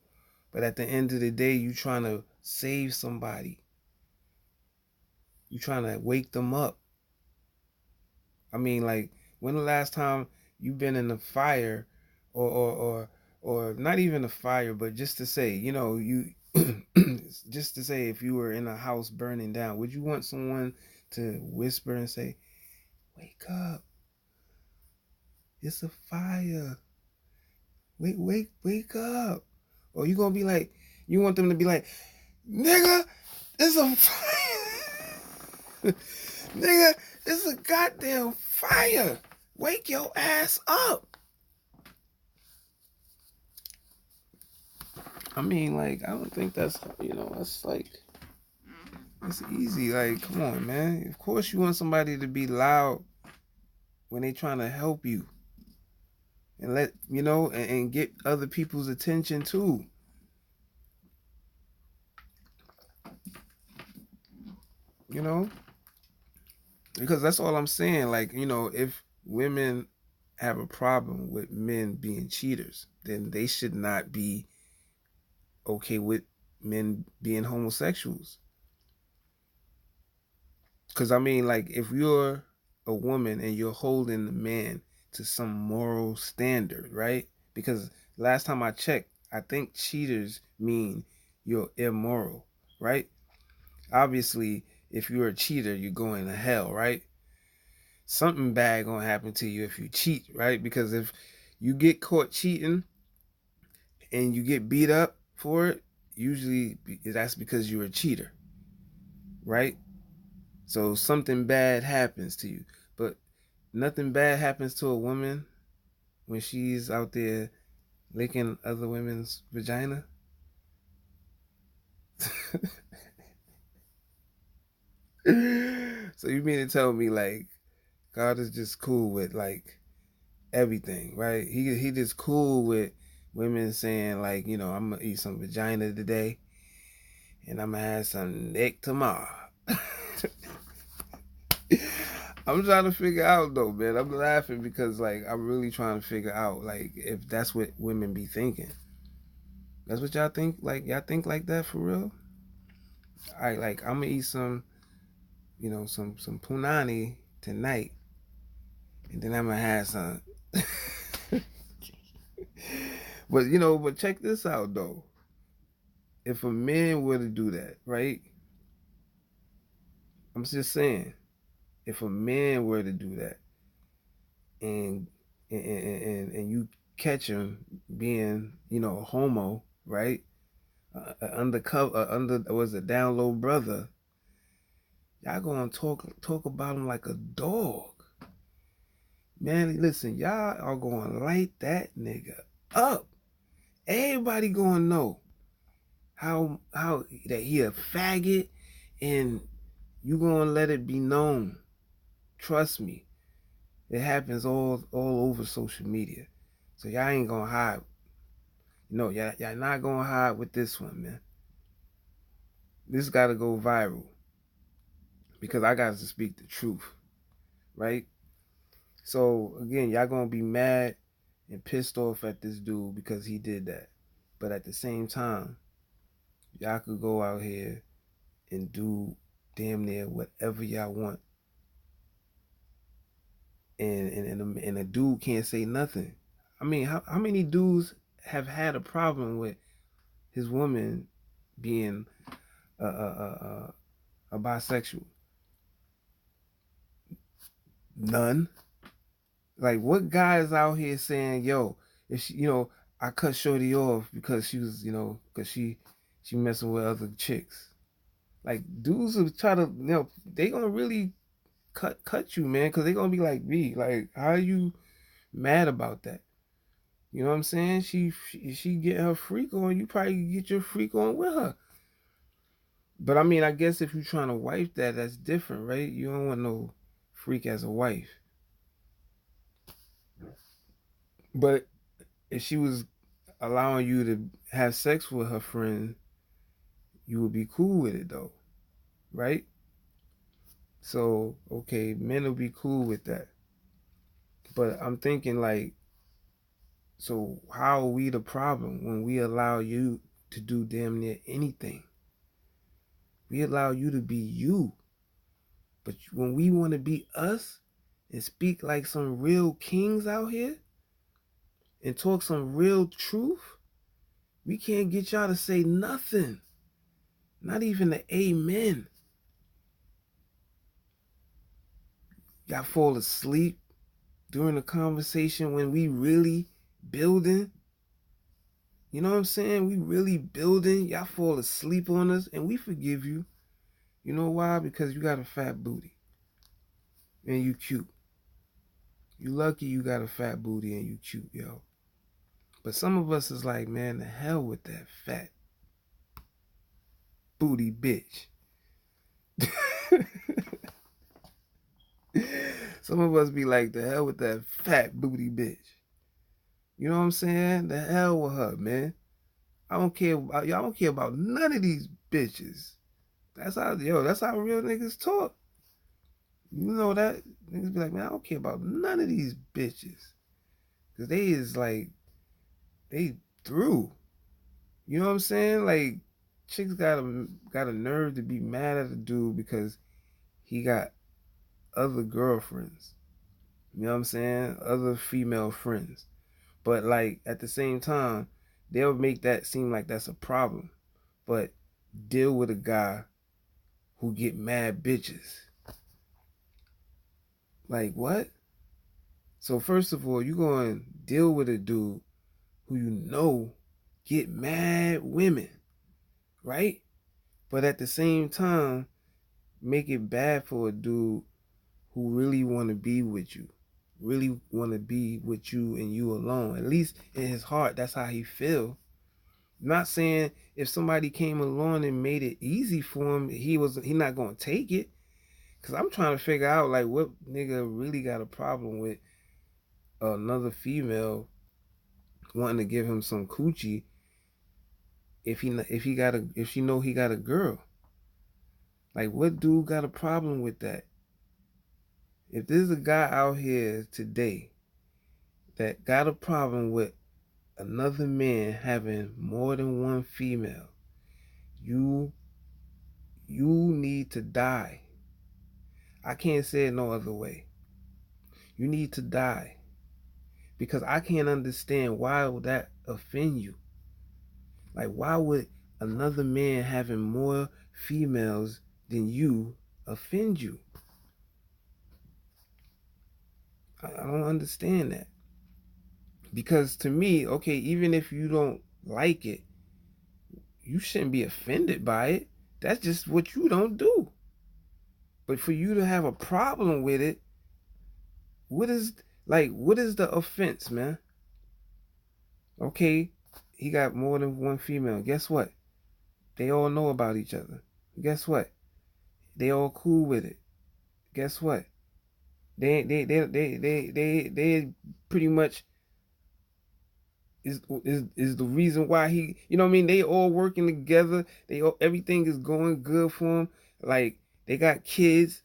But at the end of the day, you trying to save somebody. You trying to wake them up. I mean, like, when the last time you been in the fire, or not even a fire, but just to say, you just to say, if you were in a house burning down, would you want someone to whisper and say, "Wake up! It's a fire! Wake up!" Or you gonna be like, you want them to be like, "Nigga, it's a fire! Nigga, it's a goddamn fire! Wake your ass up!" I mean, like, I don't think that's like, it's easy. Like, come on, man. Of course, you want somebody to be loud when they trying to help you and and get other people's attention too. You know, because that's all I'm saying. Like, if women have a problem with men being cheaters, then they should not be okay with men being homosexuals. Because I mean, like, if you're a woman and you're holding the man to some moral standard, right? Because last time I checked, I think cheaters mean you're immoral, right? Obviously, if you're a cheater, you're going to hell, right? Something bad gonna happen to you if you cheat, right? Because if you get caught cheating and you get beat up for it, usually that's because you're a cheater, right? So something bad happens to you. But nothing bad happens to a woman when she's out there licking other women's vagina. So you mean to tell me, like, God is just cool with, like, everything, right? He just cool with women saying, like, I'm gonna eat some vagina today and I'm gonna have some neck tomorrow. I'm trying to figure out though, man. I'm laughing because, like, I'm really trying to figure out, like, if that's what women be thinking. That's what y'all think? Like, y'all think like that for real? I like, I'm gonna eat some punani tonight, and then I'm gonna have some. But check this out though. If a man were to do that, right? I'm just saying, if a man were to do that, and and you catch him being, a homo, right? Undercover, under was a down low brother. Y'all gonna talk about him like a dog, man. Listen, y'all are gonna light that nigga up. Everybody gonna know how that he a faggot, and you gonna let it be known. Trust me, it happens all over social media. So y'all ain't gonna hide. Y'all not gonna hide with this one, man. This gotta go viral because I got to speak the truth, right? So again, y'all gonna be mad and pissed off at this dude because he did that. But at the same time, y'all could go out here and do damn near whatever y'all want, and a dude can't say nothing. I mean, how many dudes have had a problem with his woman being a bisexual? None. Like, what guy is out here saying, "Yo, if she, I cut Shorty off because she was, because she messing with other chicks. Like dudes will try to, they gonna really cut you, man, because they gonna be like, B, like, how are you mad about that? You know what I'm saying? She get her freak on, you probably get your freak on with her. But I mean, I guess if you're trying to wife that, that's different, right? You don't want no freak as a wife. But if she was allowing you to have sex with her friend, you would be cool with it though, right? So, okay, men will be cool with that. But I'm thinking like, so how are we the problem when we allow you to do damn near anything? We allow you to be you. But when we want to be us and speak like some real kings out here and talk some real truth, we can't get y'all to say nothing. Not even the amen. Y'all fall asleep during the conversation when we really building. You know what I'm saying? We really building. Y'all fall asleep on us and we forgive you. You know why? Because you got a fat booty and you cute. You lucky you got a fat booty and you cute, yo. But some of us is like, man, the hell with that fat booty bitch. Some of us be like, the hell with that fat booty bitch. You know what I'm saying? The hell with her, man. I don't care about y'all. I don't care about none of these bitches. That's how real niggas talk. You know that niggas be like, man, I don't care about none of these bitches, cause they is like they through. You know what I'm saying? Like chicks got a nerve to be mad at a dude because he got other girlfriends. You know what I'm saying? Other female friends. But like at the same time, they'll make that seem like that's a problem. But deal with a guy who get mad bitches. Like what? So first of all, you going to deal with a dude who you know get mad women, right? But at the same time, make it bad for a dude who really want to be with you, really want to be with you and you alone. At least in his heart, that's how he feel. I'm not saying if somebody came along and made it easy for him, he not gonna take it. Cause I'm trying to figure out like what nigga really got a problem with another female wanting to give him some coochie if she know he got a girl. Like what dude got a problem with that? If there's a guy out here today that got a problem with another man having more than one female, you you need to die. I can't say it no other way. You need to die. Because I can't understand why would that offend you. Like why would another man having more females than you offend you? I don't understand that. Because to me, okay, even if you don't like it, you shouldn't be offended by it. That's just what you don't do. But for you to have a problem with it, what is the offense, man? Okay, he got more than one female. Guess what? They all know about each other. Guess what? They all cool with it. Guess what? They pretty much is the reason why he, you know what I mean? They all working together. Everything is going good for them. Like they got kids.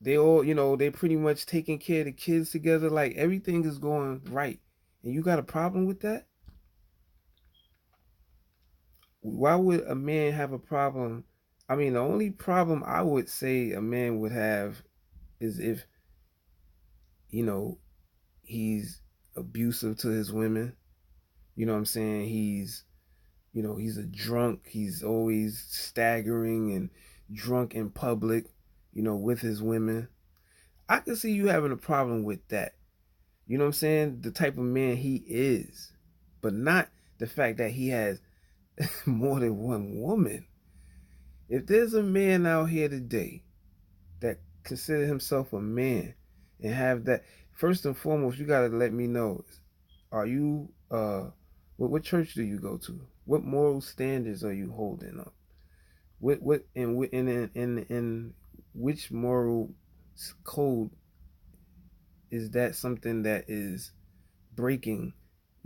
They all, they pretty much taking care of the kids together. Like everything is going right. And you got a problem with that? Why would a man have a problem? I mean, the only problem I would say a man would have is if, you know, he's abusive to his women. You know what I'm saying? He's a drunk. He's always staggering and drunk in public, with his women. I can see you having a problem with that. You know what I'm saying? The type of man he is. but not the fact that he has more than one woman. If there's a man out here today that consider himself a man and have that, first and foremost, you gotta let me know. Are you what church do you go to? What moral standards are you holding up? In which moral code is that something that is breaking,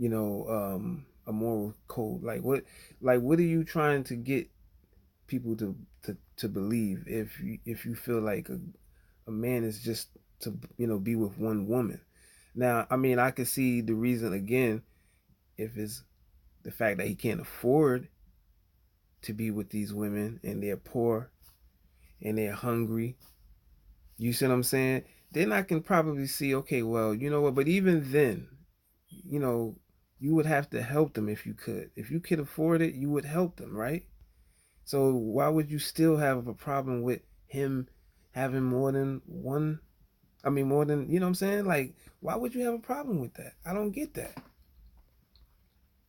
a moral code? Like what are you trying to get people to believe if you feel like a man is just to be with one woman? Now, I mean, I could see the reason again if it's the fact that he can't afford to be with these women and they're poor and they're hungry. You see what I'm saying? Then I can probably see, okay, well, you know what? But even then, you know, you would have to help them if you could. If you could afford it, you would help them, right? So why would you still have a problem with him having more than one? I mean, more than, you know what I'm saying? Like, why would you have a problem with that? I don't get that.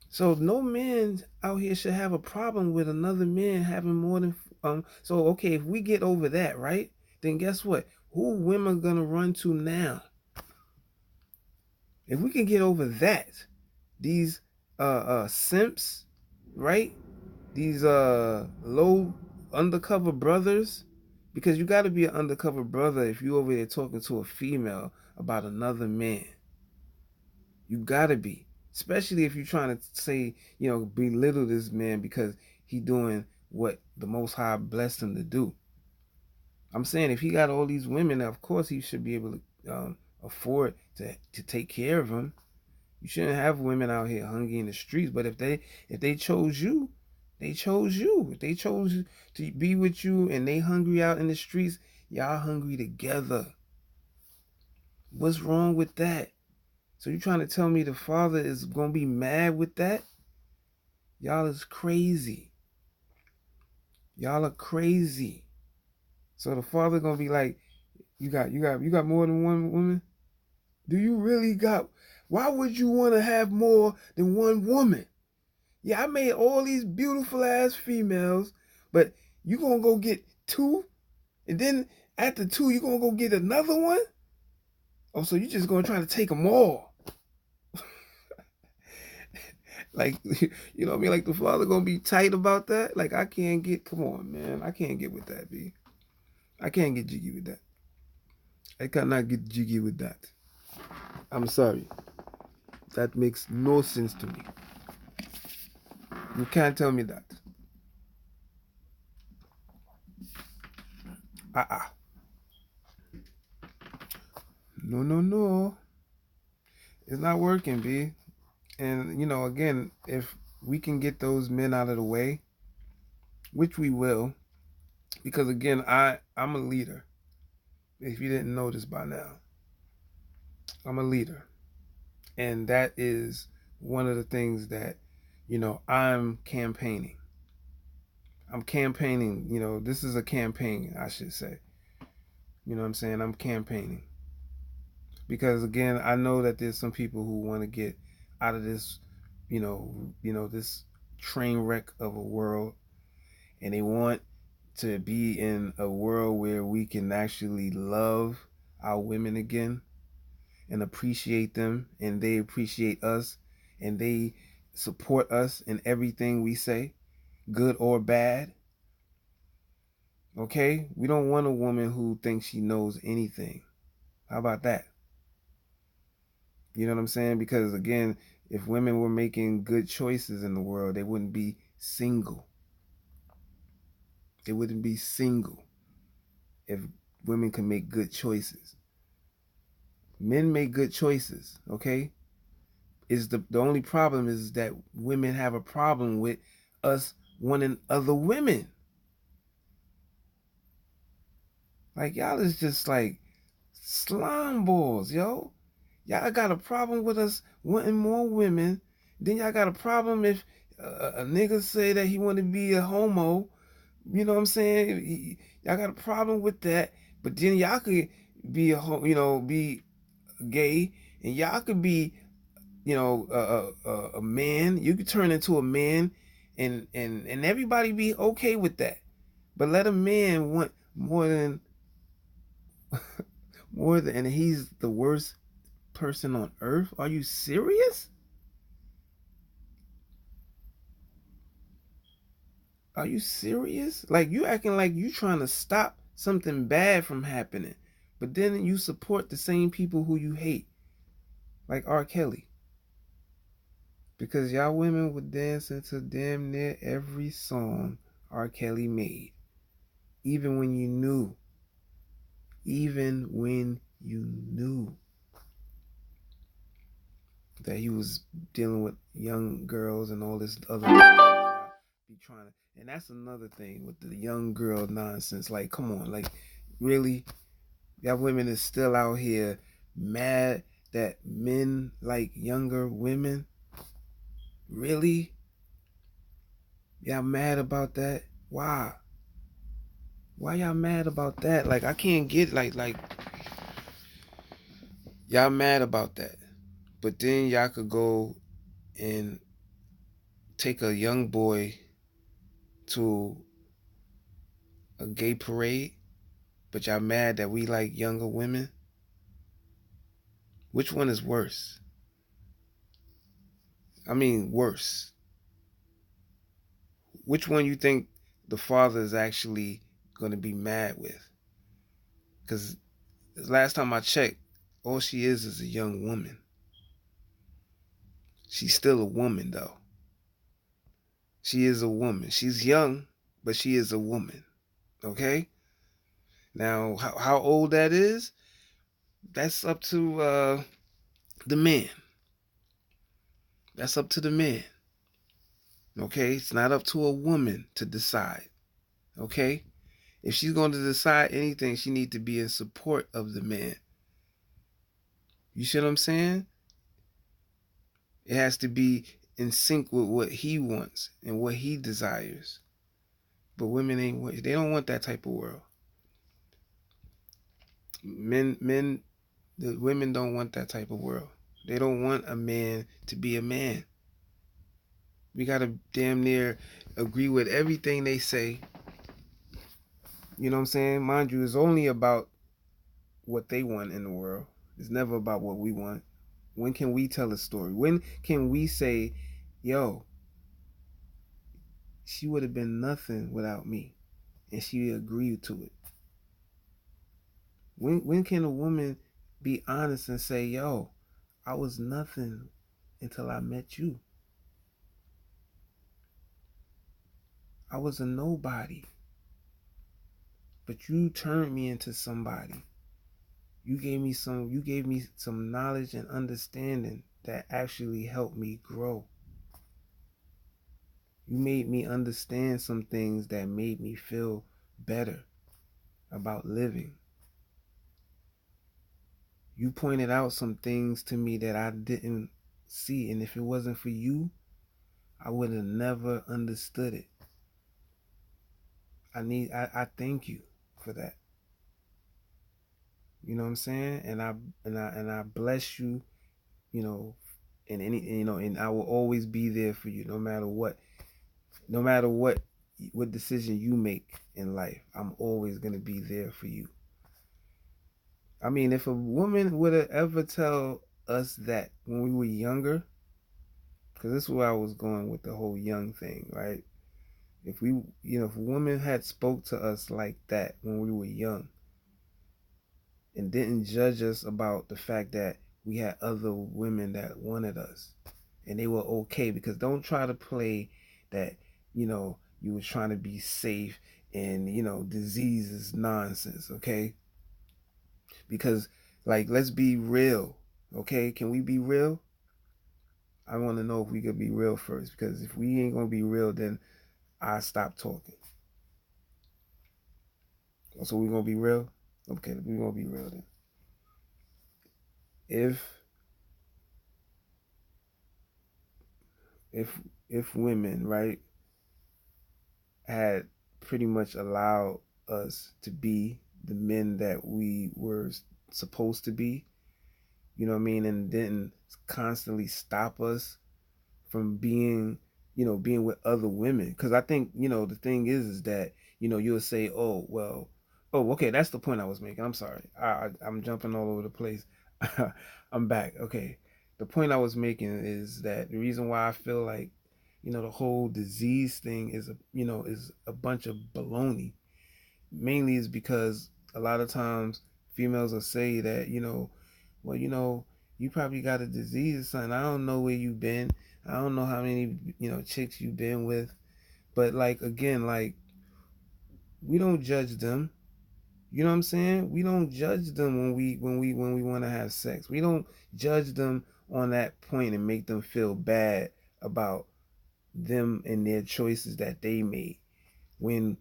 So no man out here should have a problem with another man having more than so okay, if we get over that, right? Then guess what? Who women gonna run to now? If we can get over that, these simps, right? These low undercover brothers, because you got to be an undercover brother if you over there talking to a female about another man. You got to be, especially if you're trying to say, belittle this man because he doing what the Most High blessed him to do. I'm saying if he got all these women, of course he should be able to afford to take care of them. You shouldn't have women out here hungry in the streets. But if they chose you, they chose you. If they chose to be with you and they hungry out in the streets, y'all hungry together. What's wrong with that? So you trying to tell me the Father is gonna be mad with that? Y'all is crazy. Y'all are crazy. So the Father gonna be like, you got more than one woman? Do you really got? Why would you want to have more than one woman? Yeah, I made all these beautiful ass females, but you gonna go get two, and then after two, you gonna go get another one? Oh, so you just gonna try to take them all? Like, you know what I mean? Like the Father gonna be tight about that? Like I can't get. Come on, man. I can't get with that, B. I can't get jiggy with that. I cannot get jiggy with that. I'm sorry. That makes no sense to me. You can't tell me that. Uh-uh. No, no, no. It's not working, B. And, again, if we can get those men out of the way, which we will, because, again, I'm a leader. If you didn't know this by now, I'm a leader. And that is one of the things that, I'm campaigning. I'm campaigning. This is a campaign, I should say. You know what I'm saying? I'm campaigning. Because, again, I know that there's some people who want to get out of this this train wreck of a world, and they want to be in a world where we can actually love our women again and appreciate them, and they appreciate us, and they support us in everything we say, good or bad. Okay? We don't want a woman who thinks she knows anything. How about that? You know what I'm saying? Because again, if women were making good choices in the world, they wouldn't be single. They wouldn't be single if women can make good choices. Men make good choices, okay? Is the only problem is that women have a problem with us wanting other women. Like y'all is just like slime balls, yo. Y'all got a problem with us wanting more women. Then y'all got a problem if a nigga say that he want to be a homo. You know what I'm saying? Y'all got a problem with that. But then y'all could be be gay, and y'all could be a man. You could turn into a man, and everybody be okay with that. But let a man want more than, and he's the worst person on earth. Are you serious? Are you serious? Like, you acting like you trying to stop something bad from happening, but then you support the same people who you hate, like R. Kelly. Because y'all women would dance into damn near every song R. Kelly made, even when you knew, even when you knew that he was dealing with young girls and all this other nonsense. Y'all be trying to, and that's another thing with the young girl nonsense. Like, come on, like, really, y'all women is still out here mad that men like younger women. Really, y'all mad about that? Why? Why y'all mad about that? Like, I can't get, like y'all mad about that, but then y'all could go and take a young boy to a gay parade, but y'all mad that we like younger women. Which one is worse? I mean, worse. Which one you think the father is actually going to be mad with? Because last time I checked, all she is a young woman. She's still a woman, though. She is a woman. She's young, but she is a woman. Okay? Now, how old that is, that's up to the man. That's up to the man. Okay? It's not up to a woman to decide. Okay? If she's going to decide anything, she needs to be in support of the man. You see what I'm saying? It has to be in sync with what he wants and what he desires. But women ain't, they don't want that type of world. Men, the women don't want that type of world. They don't want a man to be a man. We gotta damn near agree with everything they say. You know what I'm saying? Mind you, it's only about what they want in the world. It's never about what we want. When can we tell a story? When can we say, yo, she would have been nothing without me, and she agreed to it? When can a woman be honest and say, yo, I was nothing until I met you. I was a nobody, but you turned me into somebody. You gave me some knowledge and understanding that actually helped me grow. You made me understand some things that made me feel better about living. You pointed out some things to me that I didn't see, and if it wasn't for you, I would have never understood it. I thank you for that. You know what I'm saying? And I bless you, you know, and I will always be there for you no matter what. No matter what decision you make in life, I'm always going to be there for you. I mean, if a woman would have ever tell us that when we were younger, because this is where I was going with the whole young thing, right? If if a woman had spoke to us like that when we were young and didn't judge us about the fact that we had other women that wanted us and they were okay, because don't try to play that, you was trying to be safe and, disease is nonsense, okay? Because, like, let's be real, okay? Can we be real? I want to know if we could be real first, because if we ain't gonna be real, then I stop talking. So we gonna be real? Okay, we gonna be real then. If if if women, right, had pretty much allowed us to be the men that we were supposed to be, you know what I mean, and didn't constantly stop us from being, being with other women. Because I think, the thing is that, you'll say, oh, well, oh, okay, that's the point I was making. I'm sorry. I'm jumping all over the place. I'm back. Okay. The point I was making is that the reason why I feel like, the whole disease thing is a bunch of baloney, mainly is because a lot of times females will say that, well, you probably got a disease or something. I don't know where you've been. I don't know how many, chicks you've been with. But like again, like we don't judge them. You know what I'm saying? We don't judge them when we want to have sex. We don't judge them on that point and make them feel bad about them and their choices that they made. When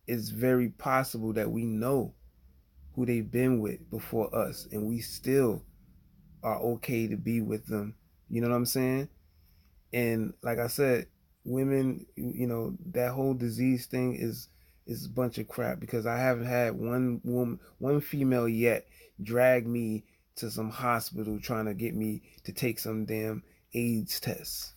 it's very possible that we know who they've been with before us and we still are okay to be with them. You know what I'm saying? And like I said, women, that whole disease thing is a bunch of crap because I haven't had one female yet drag me to some hospital trying to get me to take some damn AIDS tests.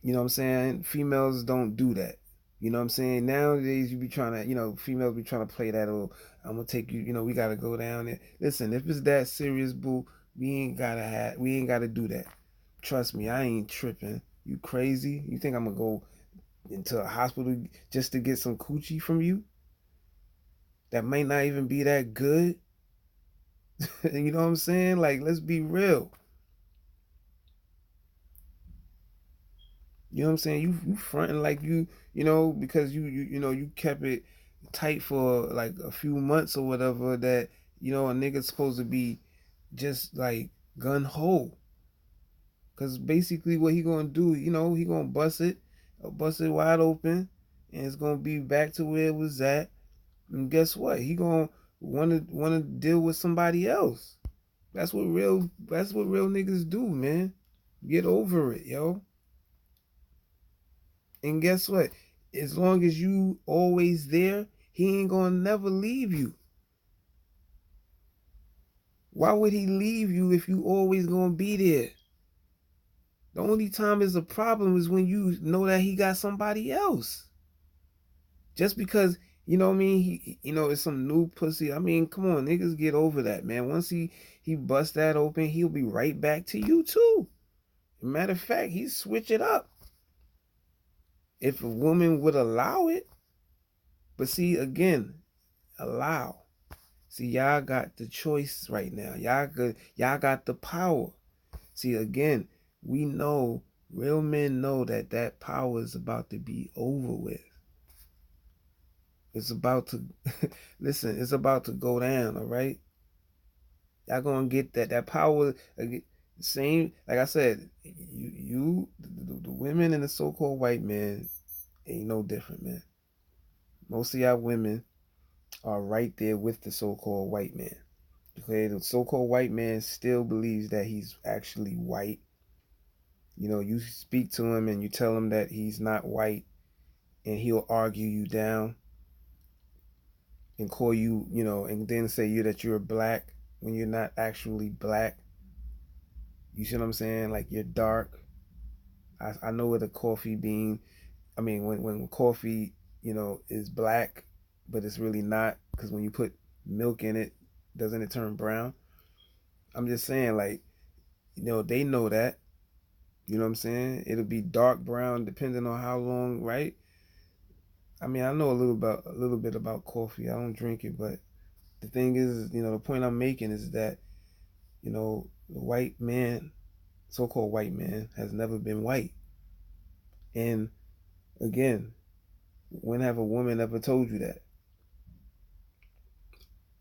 You know what I'm saying? Females don't do that. You know what I'm saying? Nowadays, you be trying to, females be trying to play that, oh, I'm gonna take you, we gotta go down there. Listen, if it's that serious, boo, we ain't gotta do that. Trust me, I ain't tripping. You crazy? You think I'm gonna go into a hospital just to get some coochie from you? That might not even be that good. You know what I'm saying? Like, let's be real. You know what I'm saying? You fronting like because you kept it tight for like a few months or whatever that a nigga's supposed to be just like gun ho. Cause basically what he gonna do, he gonna bust it wide open, and it's gonna be back to where it was at. And guess what? He gonna wanna deal with somebody else. That's what real niggas do, man. Get over it, yo. And guess what? As long as you always there, he ain't gonna never leave you. Why would he leave you if you always gonna be there? The only time is a problem is when you know that he got somebody else. Just because, you know what I mean, it's some new pussy. I mean, come on, niggas get over that, man. Once he busts that open, he'll be right back to you too. Matter of fact, he switch it up. If a woman would allow it. But see, again, allow. See, y'all got the choice right now. Y'all got the power. See, again, we know, real men know that power is about to be over with. It's about to, listen, it's about to go down, all right? Y'all gonna get that power, same, like I said, the women and the so-called white man ain't no different, man. Most of y'all women are right there with the so-called white man. Okay, the so-called white man still believes that he's actually white. You speak to him and you tell him that he's not white, and he'll argue you down and call you, and then say that you're black when you're not actually black. You see what I'm saying? Like you're dark. I know with a coffee bean, I mean, when coffee, is black, but it's really not because when you put milk in it, doesn't it turn brown? I'm just saying, like, they know that. You know what I'm saying? It'll be dark brown depending on how long, right? I mean, I know a little bit about coffee. I don't drink it, but the thing is, the point I'm making is that, the white man, so-called white man, has never been white. And again, when have a woman ever told you that?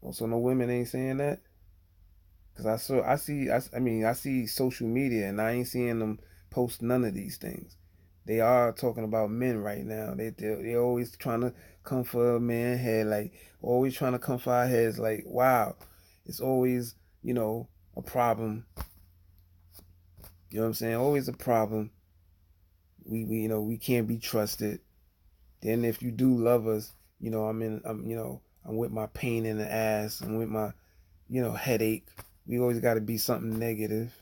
Also, no women ain't saying that. Cause I see social media, and I ain't seeing them post none of these things. They are talking about men right now. They always trying to come for a man head, like always trying to come for our heads. Like wow, it's always a problem. You know what I'm saying? Always a problem. We can't be trusted. Then if you do love us, I'm with my pain in the ass. I'm with my headache. We always got to be something negative.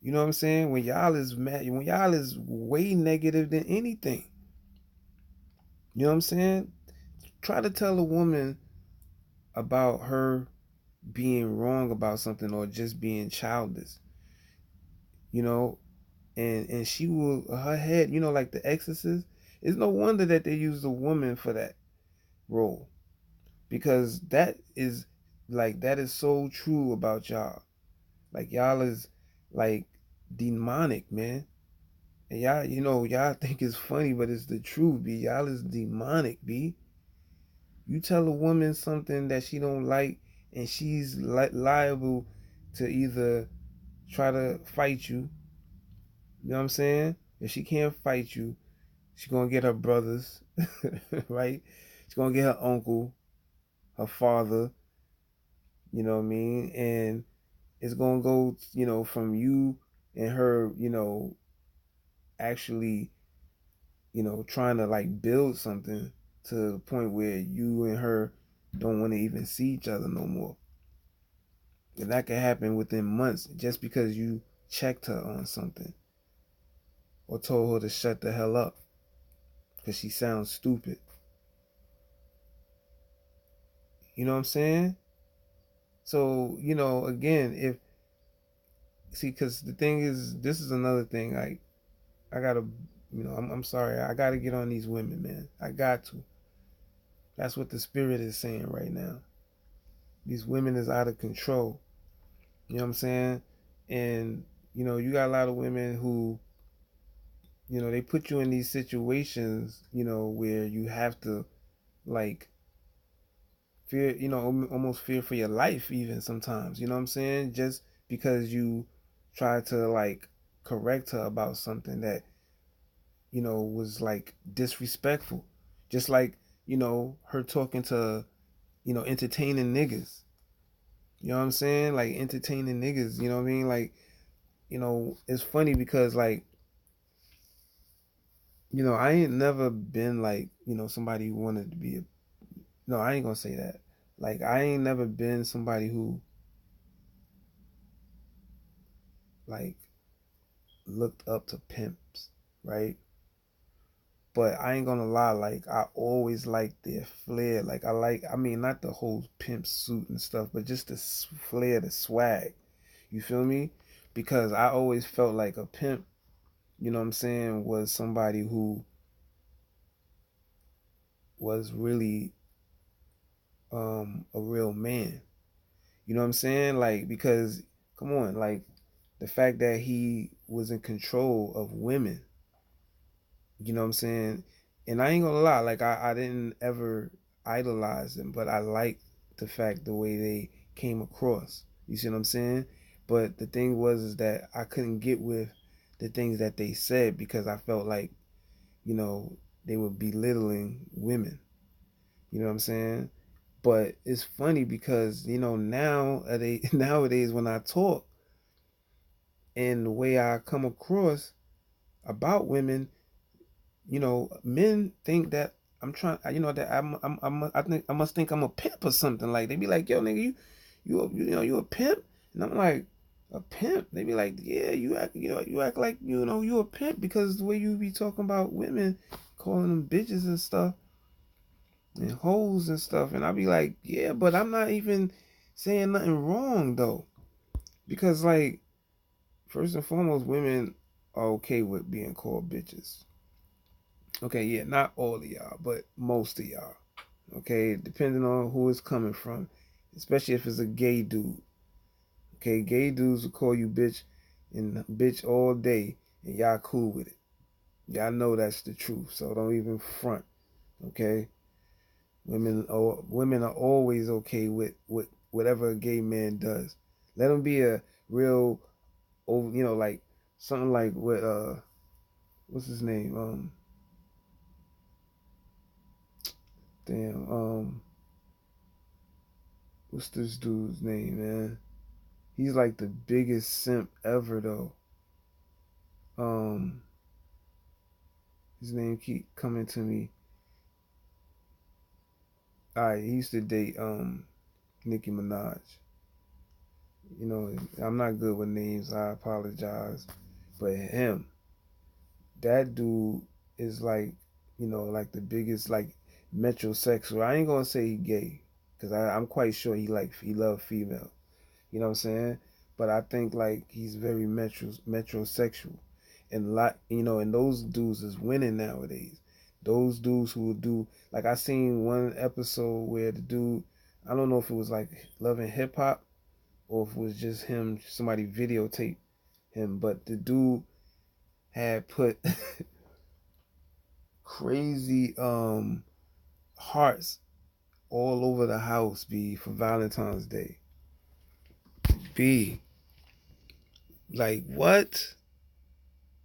You know what I'm saying? When y'all is mad, when y'all is way negative than anything. You know what I'm saying? Try to tell a woman about her being wrong about something or just being childish, you know, and she will her head, like the Exorcist. It's no wonder that they use a woman for that role because that is so true about y'all. Like y'all is like demonic, man. And y'all, y'all think it's funny, but it's the truth, B. Y'all is demonic, B. You tell a woman something that she don't like, and she's liable to either try to fight you. You know what I'm saying? If she can't fight you, she's gonna get her brothers, right? She's gonna get her uncle, her father. You know what I mean? And it's gonna go, from you and her, actually, trying to like build something to the point where you and her don't want to even see each other no more. And that can happen within months just because you checked her on something or told her to shut the hell up because she sounds stupid. You know what I'm saying? So, again, if see, because the thing is, this is another thing. Like, I gotta, I'm sorry, I gotta get on these women, man. I got to. That's what the spirit is saying right now. These women is out of control. You know what I'm saying? And you got a lot of women who, they put you in these situations, where you have to like fear, almost fear for your life even sometimes. You know what I'm saying? Just because you try to like correct her about something that, was like disrespectful. Just like, her talking to, entertaining niggas. You know what I'm saying? Like entertaining niggas, you know what I mean? Like, it's funny because like, I ain't never been like, somebody who wanted to be a no, I ain't gonna say that. Like I ain't never been somebody who like looked up to pimps, right? But I ain't gonna lie, like I always liked their flair. Like I mean, not the whole pimp suit and stuff, but just the flair, the swag. You feel me? Because I always felt like a pimp, you know what I'm saying, was somebody who was really a real man. You know what I'm saying? Like because come on, like the fact that he was in control of women, you know what I'm saying? And I ain't gonna lie, like I didn't ever idolize them, but I liked the fact the way they came across. You see what I'm saying? But the thing was is that I couldn't get with the things that they said because I felt like, you know, they were belittling women. You know what I'm saying? But it's funny because, nowadays when I talk and the way I come across about women, men think that I'm trying, that I think I must think I'm a pimp or something. Like they be like, yo, nigga, you a pimp, and I'm like, a pimp. They be like, yeah, you act like you a pimp because the way you be talking about women, calling them bitches and stuff and hoes and stuff, and I be like, yeah, but I'm not even saying nothing wrong though, because like first and foremost, women are okay with being called bitches. Okay, yeah, not all of y'all, but most of y'all. Okay, depending on who it's coming from, especially if it's a gay dude. Okay, gay dudes will call you bitch and bitch all day, and y'all cool with it. Y'all know that's the truth, so don't even front. Okay, women are always okay with whatever a gay man does. Let him be a real, like something like what what's his name? Damn, what's this dude's name, man? He's like the biggest simp ever though. Um, his name keep coming to me. Alright, he used to date Nicki Minaj. You know, I'm not good with names. I apologize. But him, that dude is like, like the biggest like metrosexual. I ain't gonna say he gay, cause I'm quite sure he love female. You know what I'm saying? But I think like he's very metrosexual, and and those dudes is winning nowadays. Those dudes who would do like I seen one episode where the dude, I don't know if it was like loving hip hop or if it was just him, somebody videotaped him, but the dude had put crazy hearts all over the house, B, for Valentine's Day. B, like what?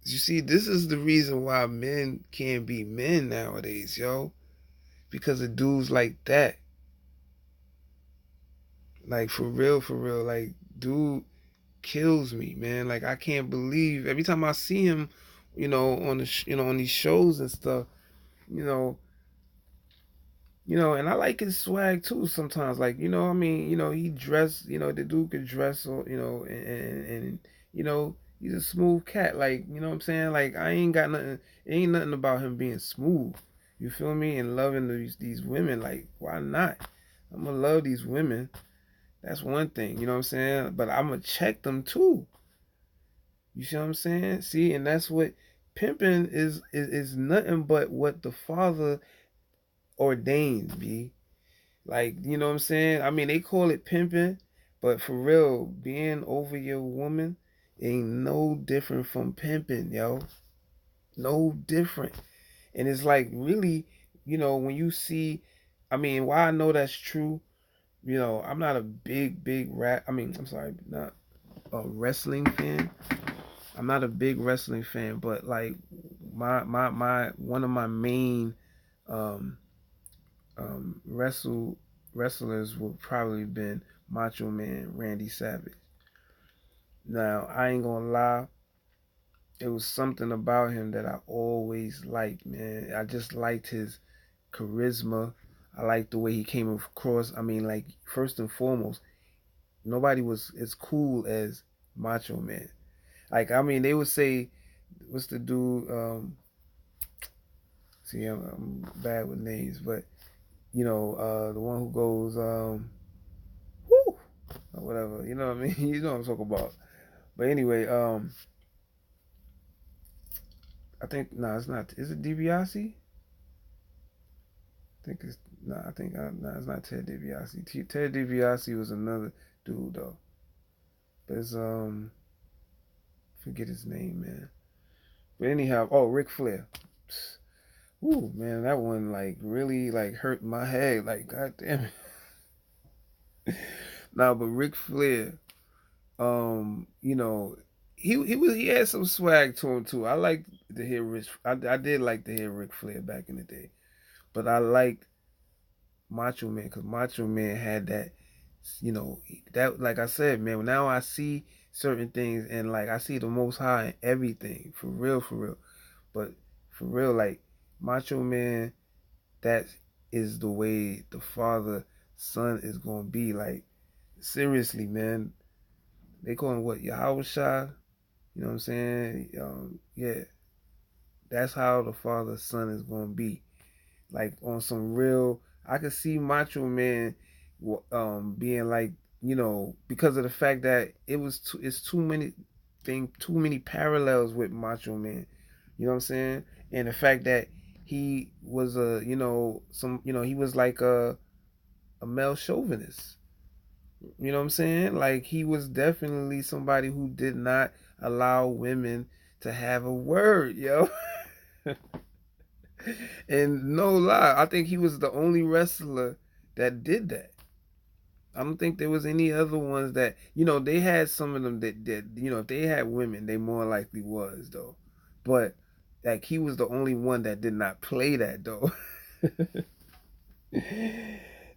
You see, this is the reason why men can't be men nowadays, yo. Because of dudes like that. Like for real. Like, dude kills me, man. Like I can't believe every time I see him, on on these shows and stuff, you know, and I like his swag too sometimes. Like, I mean, he dress, the dude could dress, and he's a smooth cat. Like, you know what I'm saying? Like, I ain't got nothing, it ain't nothing about him being smooth. You feel me? And loving these women. Like, why not? I'm gonna love these women. That's one thing, you know what I'm saying? But I'm gonna check them too. You see what I'm saying? See, and that's what pimping is nothing but what the father ordained, B. Like, you know what I'm saying? I mean, they call it pimping, but for real, being over your woman ain't no different from pimping, yo. No different. And it's like really, when you see, I mean, why I know that's true, I'm not a big I'm sorry, not a wrestling fan. I'm not a big wrestling fan, but like my one of my main um wrestlers would probably been Macho Man Randy Savage. Now I ain't gonna lie, it was something about him that I always liked, man. I just liked his charisma. I liked the way he came across. I mean, like first and foremost, nobody was as cool as Macho Man. Like I mean, they would say, "What's the dude?" See, I'm bad with names, but the one who goes, whoo, or whatever. You know what I mean? You know what I'm talking about. But anyway, I think no, it's not. Is it DiBiase? I think it's no. I think no, it's not Ted DiBiase. Ted DiBiase was another dude though. But it's forget his name, man. But anyhow, oh, Ric Flair. Ooh, man, that one like really like hurt my head. Like, god damn it. Nah, but Ric Flair, you know, he had some swag to him too. I like to hear I did like to hear Ric Flair back in the day, but I liked Macho Man because Macho Man had that, that like I said, man. Now I see certain things and like I see the Most High in everything for real, for real. But for real, like Macho Man, that is the way the father son is gonna be. Like seriously, man. They call him what Yahweh Shah. You know what I'm saying? Yeah, that's how the father son is gonna be. Like on some real, I could see Macho Man, being like, because of the fact that it's too many parallels with Macho Man. You know what I'm saying? And the fact that he was he was like a male chauvinist. You know what I'm saying? Like he was definitely somebody who did not allow women to have a word, yo. And no lie, I think he was the only wrestler that did that. I don't think there was any other ones that, they had some of them that if they had women, they more likely was though. But like he was the only one that did not play that though.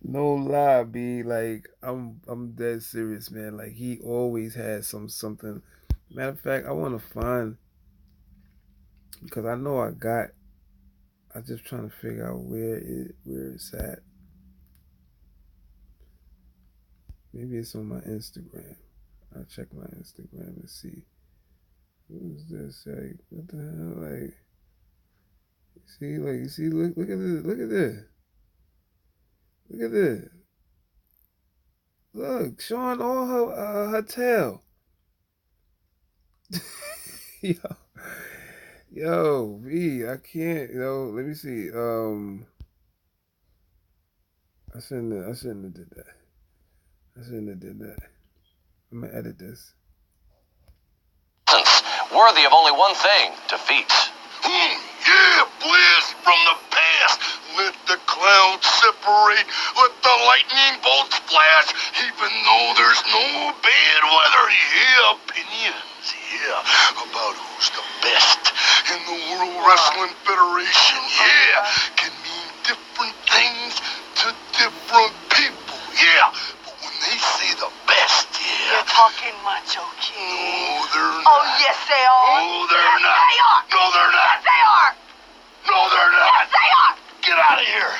No lie, B. Like I'm dead serious, man. Like he always had something. Matter of fact, I want to find because I know I got. I'm just trying to figure out where it's at. Maybe it's on my Instagram. I check my Instagram and see who's this. Like, what the hell? Like, you see, look at this, look at this, look at this. Look, showing all her tail. Yo, yo, V, I can't. Let me see. I shouldn't have did that. I shouldn't have did that. I'm gonna edit this. Worthy of only one thing: defeat. Yeah, blast from the past. Let the clouds separate. Let the lightning bolts flash. Even though there's no bad weather. Yeah, opinions. Yeah, about who's the best in the World Wrestling Federation. Yeah, can mean different things to different people. Yeah, but when they say the best, yeah. You're talking Macho King. No, they're not. Oh, yes, they are. No, they're yes, not. They are. No, they're not. Yes, they are. No, they're not. Yes, they are. Get out of here.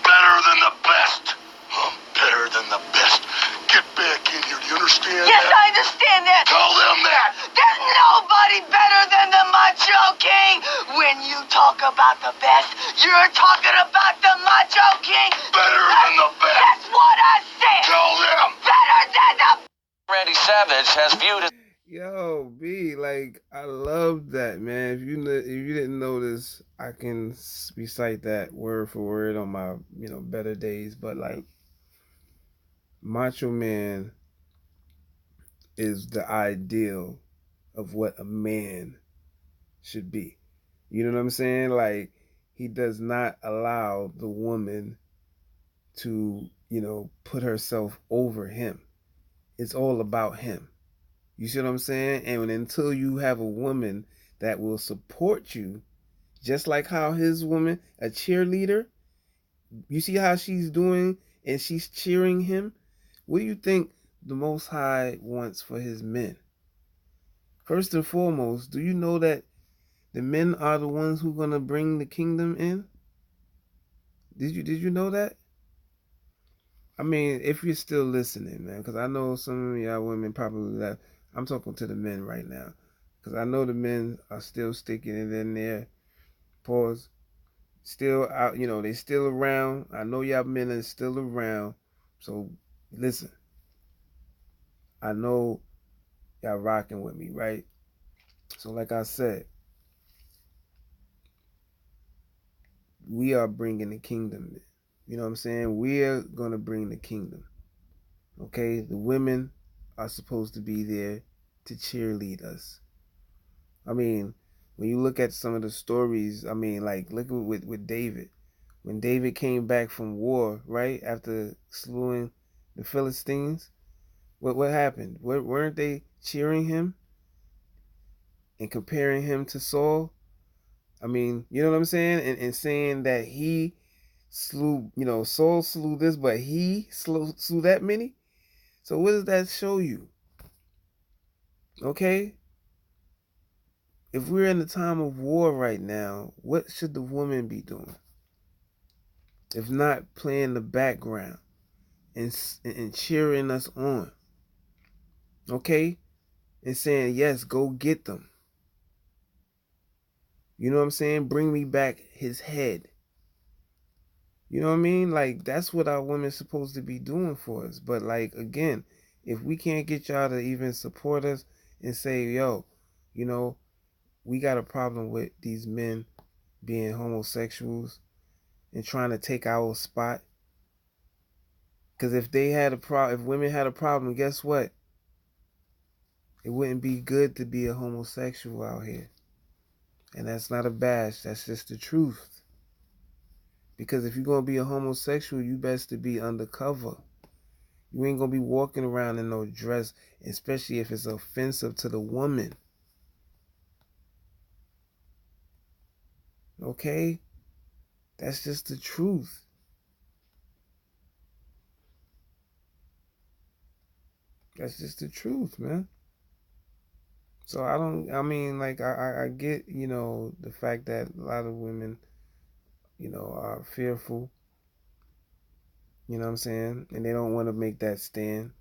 Better than the best. I'm better than the best. Get back in here. Do you understand Yes, that? I understand that. Tell them that. There's nobody better than the Macho King. When you talk about the best, you're talking about the Macho King. Better than the best. That's what I said. Tell them. Better than the... Randy Savage has viewed his... Yo, B, like, I love that, man. If you didn't notice, I can recite that word for word on my better days. But like, Macho Man is the ideal of what a man should be. You know what I'm saying? Like, he does not allow the woman to put herself over him. It's all about him. You see what I'm saying? And until you have a woman that will support you, just like how his woman, a cheerleader, you see how she's doing and she's cheering him? What do you think the Most High wants for his men? First and foremost, do you know that the men are the ones who are going to bring the kingdom in? Did you know that? I mean, if you're still listening, man, because I know some of y'all women probably left. I'm talking to the men right now, because I know the men are still sticking it in there. Pause. Still out, they still around. I know y'all men are still around. So listen, I know y'all rocking with me, right? So like I said, we are bringing the kingdom in. You know what I'm saying? We're going to bring the kingdom. Okay? The women are supposed to be there to cheerlead us. I mean, when you look at some of the stories, I mean, like, look with David. When David came back from war, right, after slewing the Philistines, what happened? Weren't they cheering him and comparing him to Saul? I mean, you know what I'm saying? And saying that he slew, Saul slew this, but he slew that many? So what does that show you? Okay? If we're in the time of war right now, what should the woman be doing? If not playing the background and cheering us on. Okay? And saying, yes, go get them. You know what I'm saying? Bring me back his head. You know what I mean? Like, that's what our women's supposed to be doing for us. But like, again, if we can't get y'all to even support us and say, yo, we got a problem with these men being homosexuals and trying to take our spot. Because if they had a problem, if women had a problem, guess what? It wouldn't be good to be a homosexual out here. And that's not a bash. That's just the truth. Because if you're going to be a homosexual, you best to be undercover. You ain't going to be walking around in no dress, especially if it's offensive to the woman. Okay? That's just the truth. That's just the truth, man. So I get, the fact that a lot of women, are fearful, you know what I'm saying? And they don't want to make that stand,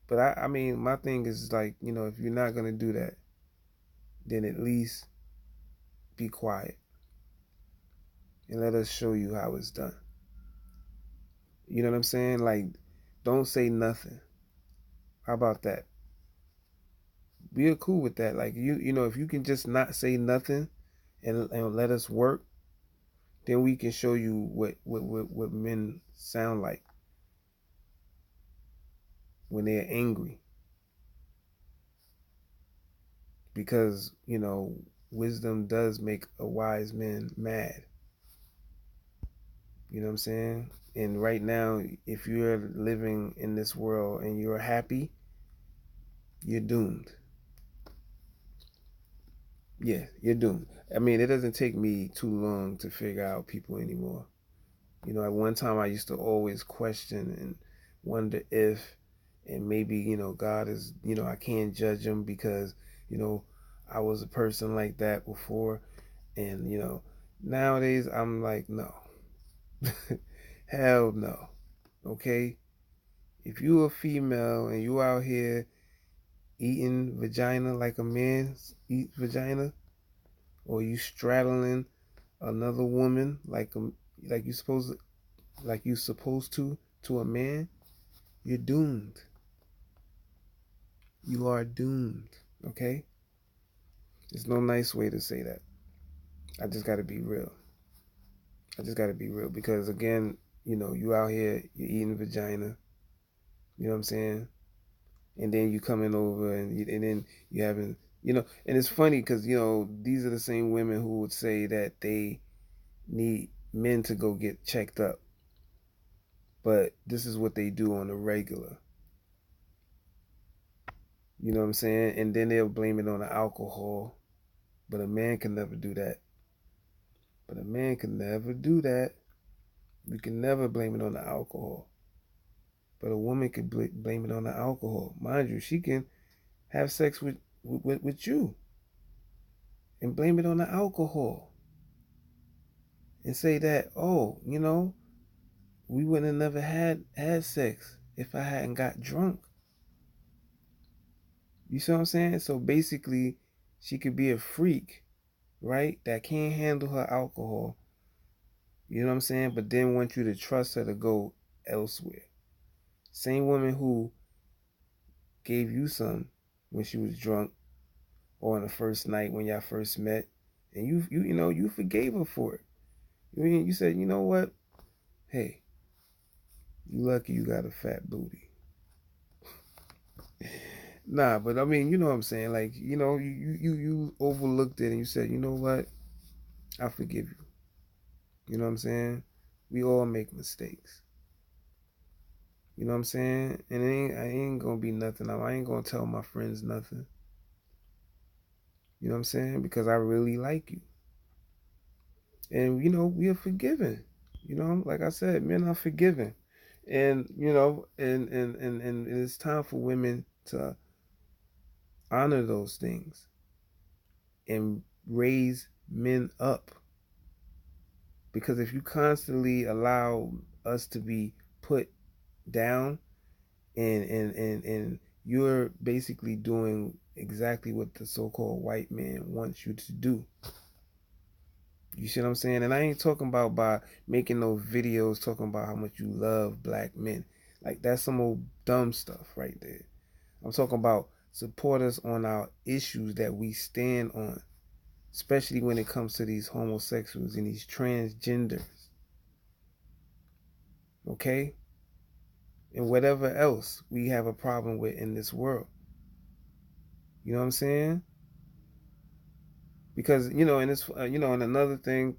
But I mean, my thing is like, if you're not gonna do that, then at least be quiet and let us show you how it's done. You know what I'm saying? Like, don't say nothing. How about that? We're cool with that. Like if you can just not say nothing and let us work, then we can show you what men sound like when they're angry. Because, wisdom does make a wise man mad. You know what I'm saying? And right now, if you're living in this world and you're happy, you're doomed. Yeah, you're doomed. I mean, it doesn't take me too long to figure out people anymore. At one time I used to always question and wonder if, and maybe, God is, I can't judge him because, you know, I was a person like that before. And, nowadays I'm like, no, hell no. Okay. If you a female and you out here eating vagina like a man eats vagina, or you straddling another woman like you supposed to a man, you're doomed. You are doomed. Okay? There's no nice way to say that. I just gotta be real. I just gotta be real because again, you out here, you're eating vagina. You know what I'm saying? And then you coming over and then you having, and it's funny because these are the same women who would say that they need men to go get checked up, but this is what they do on the regular. You know what I'm saying? And then they'll blame it on the alcohol. But a man can never do that. But a man can never do that. You can never blame it on the alcohol. But a woman can blame it on the alcohol. Mind you, she can have sex with you and blame it on the alcohol. And say that, oh, we wouldn't have never had sex if I hadn't got drunk. You see what I'm saying? So basically, she could be a freak, right? That can't handle her alcohol. You know what I'm saying? But then want you to trust her to go elsewhere. Same woman who gave you some when she was drunk or on the first night when y'all first met, and you forgave her for it. You said, you know what? Hey, you lucky you got a fat booty. Nah, but I mean, you know what I'm saying? Like, you overlooked it and you said, you know what? I forgive you. You know what I'm saying? We all make mistakes. You know what I'm saying? And I ain't gonna be nothing. I ain't gonna tell my friends nothing. You know what I'm saying? Because I really like you. And we are forgiven. Like I said, men are forgiven. And and it's time for women to honor those things and raise men up. Because if you constantly allow us to be put down and you're basically doing exactly what the so-called white man wants you to do. You see what I'm saying? And I ain't talking about by making those videos talking about how much you love black men. Like, that's some old dumb stuff right there. I'm talking about support us on our issues that we stand on, especially when it comes to these homosexuals and these transgenders. Okay? And whatever else we have a problem with in this world. You know what I'm saying? Because, and it's, and another thing,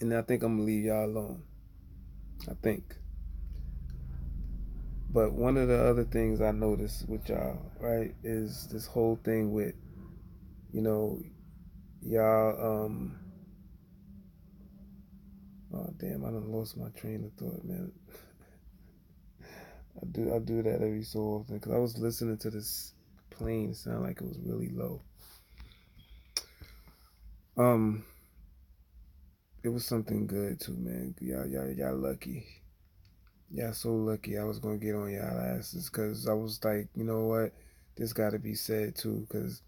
and I think I'm going to leave y'all alone. I think. But one of the other things I noticed with y'all, right, is this whole thing with, y'all, oh damn, I done lost my train of thought, man. I do that every so often because I was listening to this plane. It sounded like it was really low. It was something good too, man. Y'all lucky. Yeah, so lucky. I was gonna get on y'all asses because I was like, you know what, this got to be said too. Cause,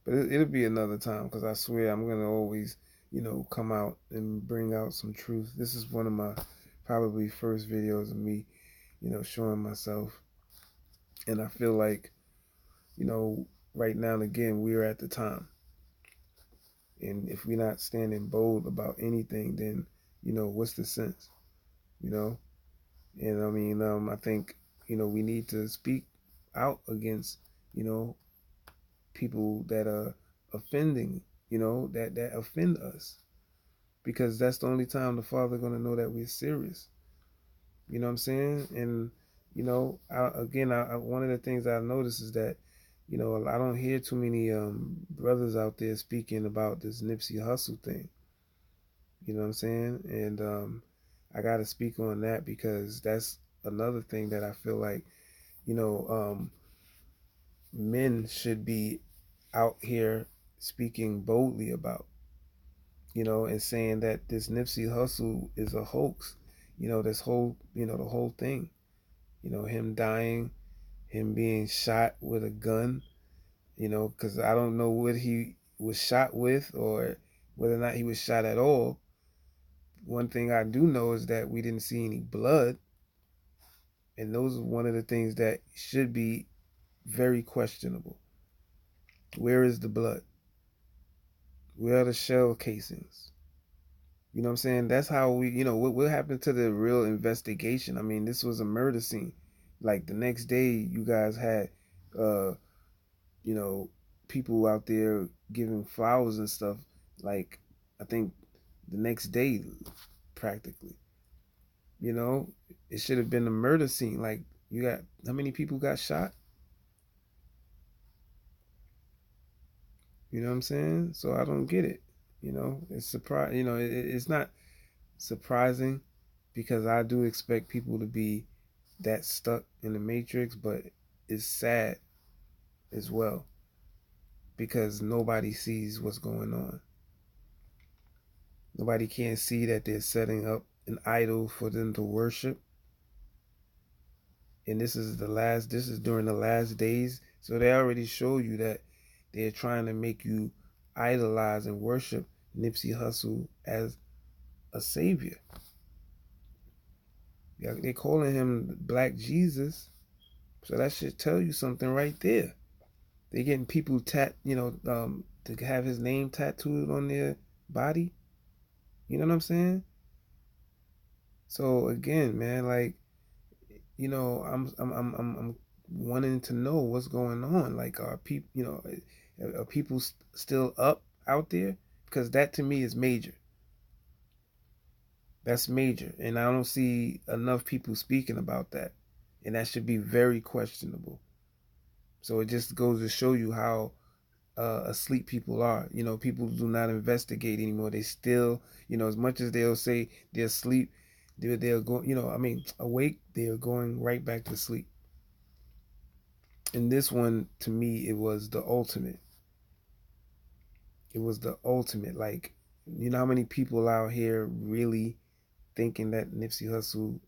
but it'll be another time. Cause I swear I'm gonna always, come out and bring out some truth. This is one of my probably first videos of me, showing myself, and I feel like, you know, right now and again we're at the time, and if we're not standing bold about anything, then what's the sense, you know? And I mean, I think, we need to speak out against, you know, people that are offending, that offend us, because that's the only time the Father gonna know that we're serious. You know what I'm saying? And one of the things I notice is that, I don't hear too many brothers out there speaking about this Nipsey Hussle thing. You know what I'm saying? And I got to speak on that because that's another thing that I feel like, you know, um, men should be out here speaking boldly about, and saying that this Nipsey Hussle is a hoax. This whole, the whole thing, him dying, him being shot with a gun, because I don't know what he was shot with or whether or not he was shot at all. One thing I do know is that we didn't see any blood, and those are one of the things that should be very questionable. Where is the blood? Where are the shell casings? You know what I'm saying? That's how we, what happened to the real investigation? I mean, this was a murder scene. Like the next day, you guys had, uh, you know, people out there giving flowers and stuff. Like, I think the next day, practically. You know, it should have been a murder scene. Like, you got how many people got shot? You know what I'm saying? So I don't get it. It's surprise. It's not surprising because I do expect people to be that stuck in the matrix, but it's sad as well because nobody sees what's going on. Nobody can see that they're setting up an idol for them to worship. And this is during the last days. So they already show you that they're trying to make you idolize and worship Nipsey Hussle as a savior. Yeah, they're calling him Black Jesus. So that should tell you something right there. They're getting people to have his name tattooed on their body. You know what I'm saying? So again, man, like, I'm wanting to know what's going on. Like, are people, are people still up out there? Because that to me is major. That's major, and I don't see enough people speaking about that, and that should be very questionable. So it just goes to show you how asleep people are. People do not investigate anymore. They still, as much as they'll say they're asleep, they're going, awake, they're going right back to sleep. And this one, to me, it was the ultimate. It was the ultimate. Like, you know how many people out here really thinking that Nipsey Hussle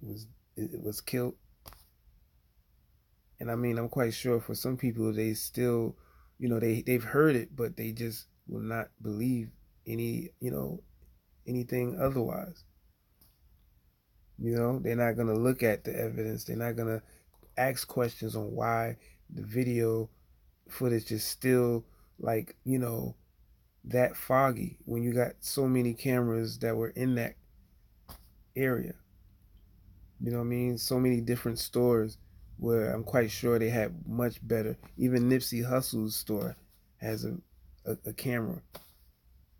was killed? And I mean, I'm quite sure for some people, they still, they've heard it, but they just will not believe anything otherwise. They're not gonna look at the evidence. They're not gonna ask questions on why the video footage is still like, that foggy when you got so many cameras that were in that area. You know what I mean? So many different stores where I'm quite sure they had much better. Even Nipsey Hussle's store has a camera.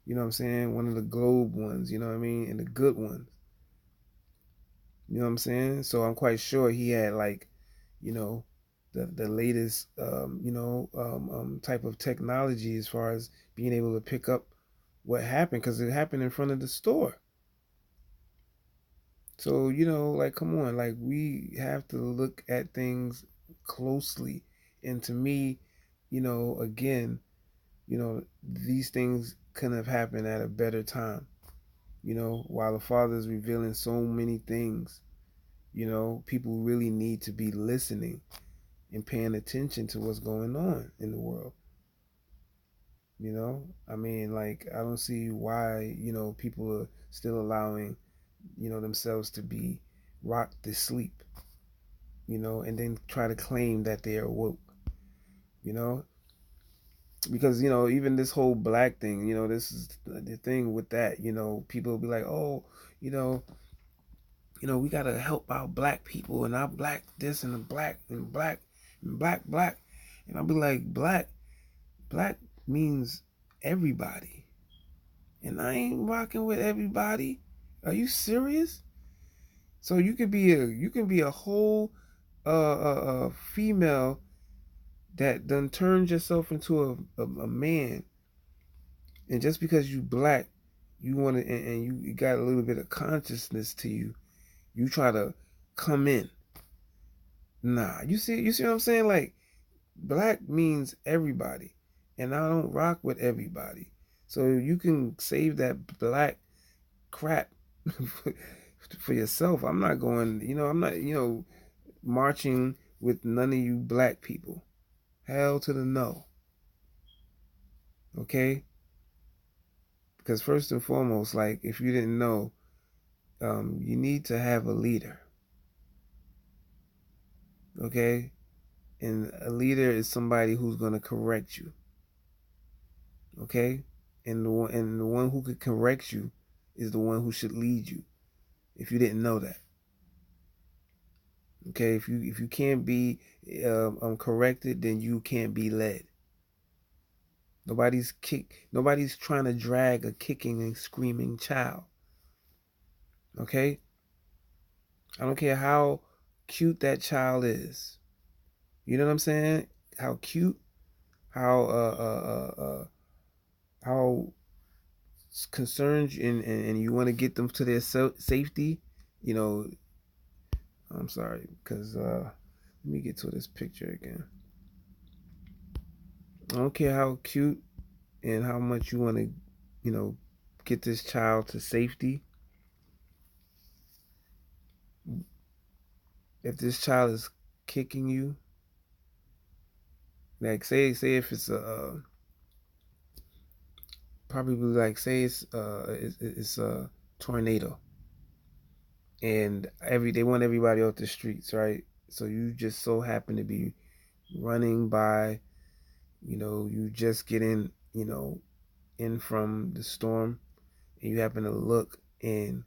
You know what I'm saying? One of the Globe ones, you know what I mean? And the good ones. You know what I'm saying? So I'm quite sure he had like, you know, the latest, type of technology as far as being able to pick up what happened because it happened in front of the store. So, like, come on, like, we have to look at things closely. And to me, again, these things couldn't have happened at a better time, while the Father is revealing so many things, People really need to be listening and paying attention to what's going on in the world. I mean, like, I don't see why, people are still allowing, themselves to be rocked to sleep, and then try to claim that they are woke, you know? Because, even this whole black thing, this is the thing with that, people will be like, oh, you know, we gotta help our black people and our black this and the black and black and black. And I'll be like, black means everybody. And I ain't rocking with everybody. Are you serious? So you can be a whole female that done turned yourself into a man, and just because you black, you want to, and you got a little bit of consciousness to you, you try to come in. Nah, you see what I'm saying? Like, black means everybody, and I don't rock with everybody. So you can save that black crap for yourself. I'm not going, I'm not, marching with none of you black people. Hell to the no. Okay? Because first and foremost, like, if you didn't know, you need to have a leader. Okay? And a leader is somebody who's going to correct you. Okay? And the one who could correct you is the one who should lead you. If you didn't know that. Okay? If you can't be corrected, then you can't be led. Nobody's trying to drag a kicking and screaming child. Okay? I don't care how cute that child is. You know what I'm saying? How cute, how concerned and you want to get them to their safety. I'm sorry, because let me get to this picture again. I don't care how cute and how much you want to, get this child to safety. If this child is kicking you, like, say if it's probably, like, say it's a tornado, and they want everybody off the streets, right? So you just so happen to be running by, you just get in, in from the storm, and you happen to look and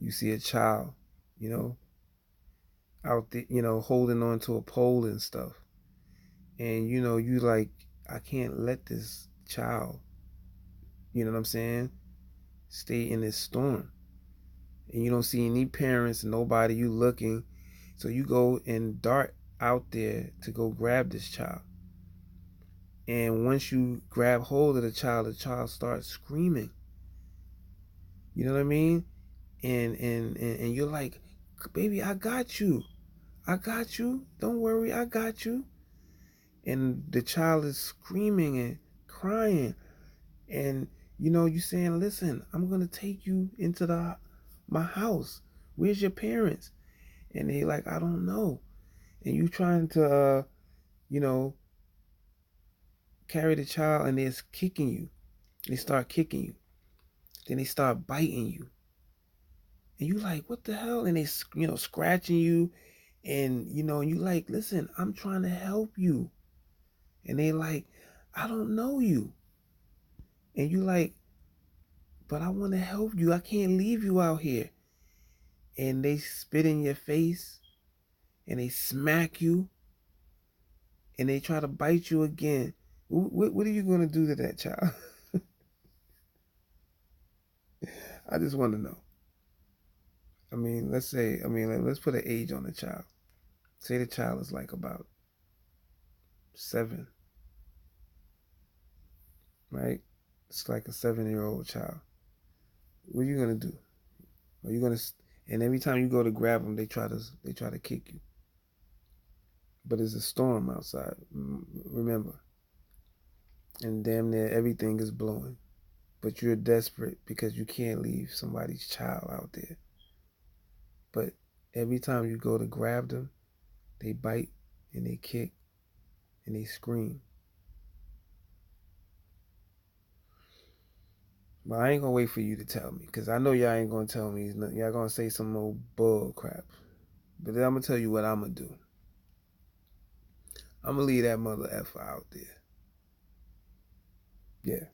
you see a child, out there, holding on to a pole and stuff. And you like, I can't let this child, you know what I'm saying, stay in this storm. And you don't see any parents, nobody, you looking. So you go and dart out there to go grab this child. And once you grab hold of the child starts screaming. You know what I mean? And you're like, baby, I got you. I got you. Don't worry, I got you. And the child is screaming and crying. And you saying, listen, I'm gonna take you into my house. Where's your parents? And they like, I don't know. And you trying to carry the child, and they're kicking you. They start kicking you. Then they start biting you. And you like, what the hell? And they scratching you, and you like, listen, I'm trying to help you. And they like, I don't know you. And you like, but I want to help you. I can't leave you out here. And they spit in your face, and they smack you, and they try to bite you again. What are you going to do to that child? I just want to know. I mean, let's put an age on the child. Say the child is like about 7, right? It's like a 7-year-old child. What are you going to do? Are you going to, and every time you go to grab them, they try to kick you. But it's a storm outside, remember. And damn near everything is blowing. But you're desperate because you can't leave somebody's child out there. But Every time you go to grab them, they bite and they kick and they scream. But I ain't gonna wait for you to tell me, because I know y'all ain't gonna tell me. Y'all gonna say some old bull crap. But then I'm gonna tell you what I'm gonna do. I'm gonna leave that mother effer out there. Yeah.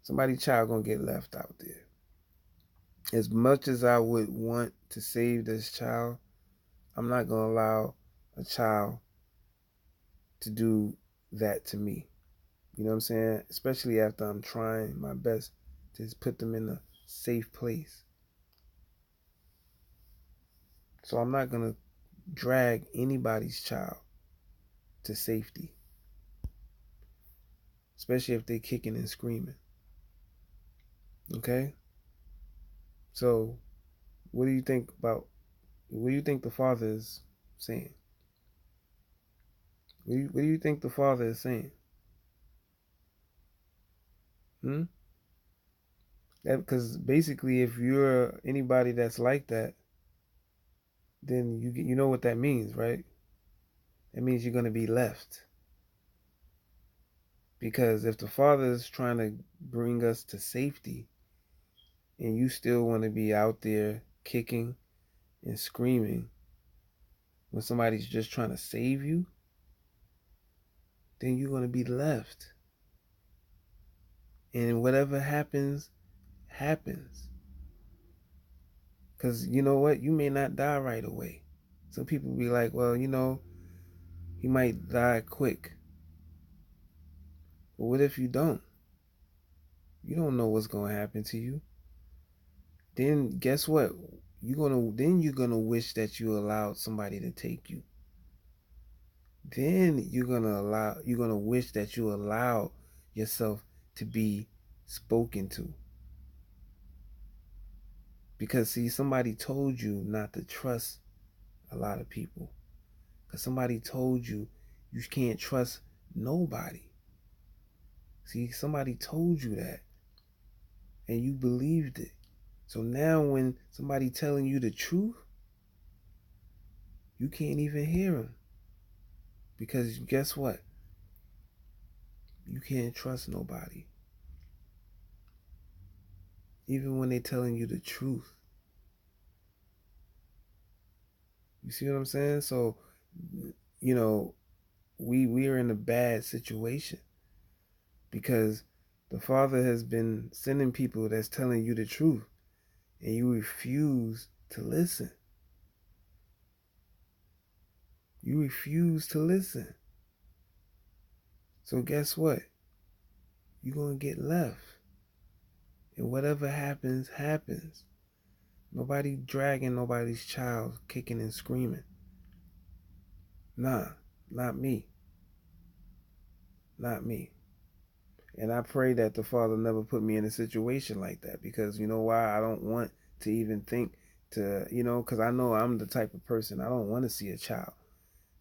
Somebody's child gonna get left out there. As much as I would want to save this child, I'm not gonna allow a child to do that to me. You know what I'm saying? Especially after I'm trying my best to just put them in a safe place. So I'm not gonna drag anybody's child to safety, especially if they're kicking and screaming. Okay? So what do you think the father is saying? What do you think the father is saying? Because basically, if you're anybody that's like that, then you know what that means, right? That means you're gonna be left. Because if the father is trying to bring us to safety, and you still want to be out there kicking and screaming when somebody's just trying to save you, then you're gonna be left. And whatever happens, happens. Because you know what? You may not die right away. Some people be like, well, he might die quick. But what if you don't? You don't know what's going to happen to you. Then guess what? You're gonna wish that you allowed somebody to take you. Then you're gonna wish that you allowed yourself to be spoken to. Because see, somebody told you not to trust a lot of people. Because somebody told you you can't trust nobody. See, somebody told you that. And you believed it. So now when somebody telling you the truth, you can't even hear them. Because guess what? You can't trust nobody. Even when they're telling you the truth. You see what I'm saying? So, we are in a bad situation. Because the Father has been sending people that's telling you the truth. And you refuse to listen. You refuse to listen. So guess what? You're going to get left. And whatever happens, happens. Nobody dragging nobody's child, kicking and screaming. Nah, not me. Not me. And I pray that the Father never put me in a situation like that. Because you know why? I don't want to even think to, because I know I'm the type of person, I don't want to see a child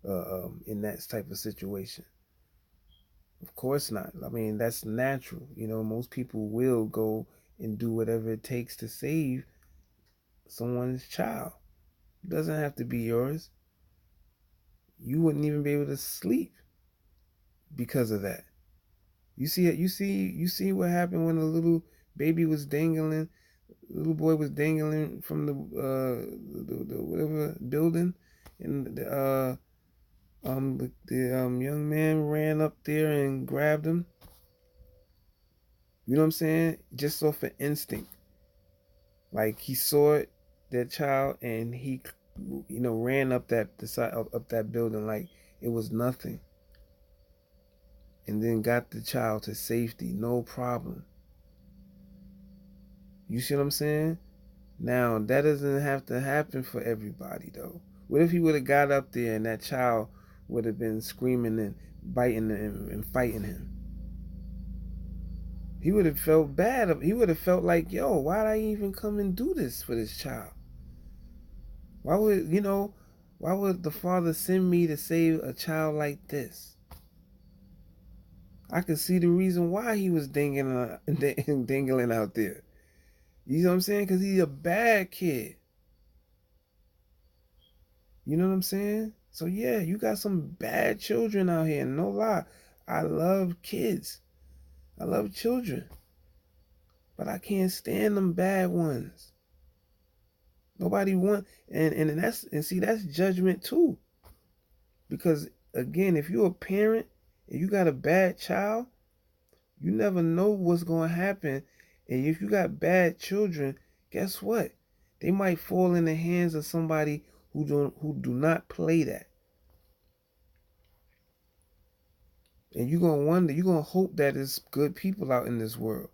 in that type of situation. Of course not. I mean, that's natural. Most people will go and do whatever it takes to save someone's child. It doesn't have to be yours. You wouldn't even be able to sleep because of that. You see it. You see what happened when the little baby was dangling. The little boy was dangling from the whatever building, and the young man ran up there and grabbed him. You know what I'm saying? Just off an instinct. Like he saw it, that child, and he, ran up the side up that building like it was nothing, and then got the child to safety, no problem. You see what I'm saying? Now that doesn't have to happen for everybody though. What if he would have got up there and that child would have been screaming and biting and fighting him? He would have felt bad. He would have felt like, yo, why'd I even come and do this for this child? Why would the Father send me to save a child like this? I could see the reason why he was dangling out there. You know what I'm saying? Because he's a bad kid. You know what I'm saying? So yeah, you got some bad children out here. No lie. I love kids. I love children. But I can't stand them bad ones. Nobody want and see that's judgment too. Because again, if you're a parent and you got a bad child, you never know what's gonna happen. And if you got bad children, guess what? They might fall in the hands of somebody who do not play that. And you're gonna wonder, you're gonna hope that there's good people out in this world.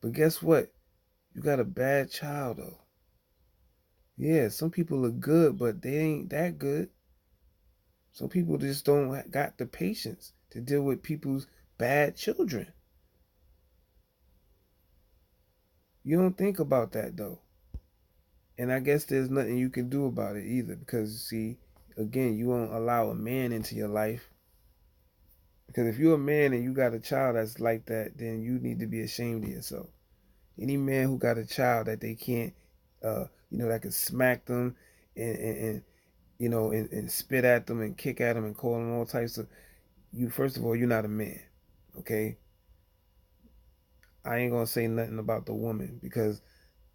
But guess what? You got a bad child though. Yeah, some people are good, but they ain't that good. Some people just don't got the patience to deal with people's bad children. You don't think about that though. And I guess there's nothing you can do about it either because see, again, you won't allow a man into your life. Because if you're a man and you got a child that's like that, then you need to be ashamed of yourself. Any man who got a child that they can't that can smack them and and spit at them and kick at them and call them all types of you first of all, you're not a man. Okay? I ain't gonna say nothing about the woman because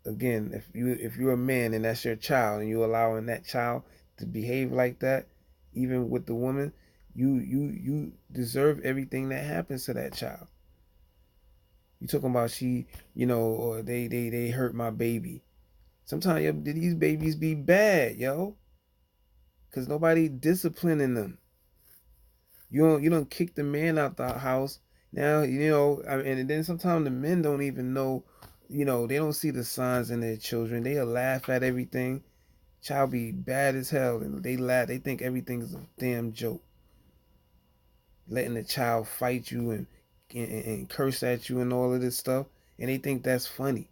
again, if you're a man and that's your child and you allowing that child to behave like that, even with the woman, you deserve everything that happens to that child. You talking about she, or they hurt my baby. Sometimes these babies be bad, yo, cause nobody disciplining them. You don't kick the man out the house. Now and then sometimes the men don't even know. They don't see the signs in their children. They'll laugh at everything. Child be bad as hell, and they laugh. They think everything is a damn joke. Letting the child fight you and curse at you and all of this stuff, and they think that's funny.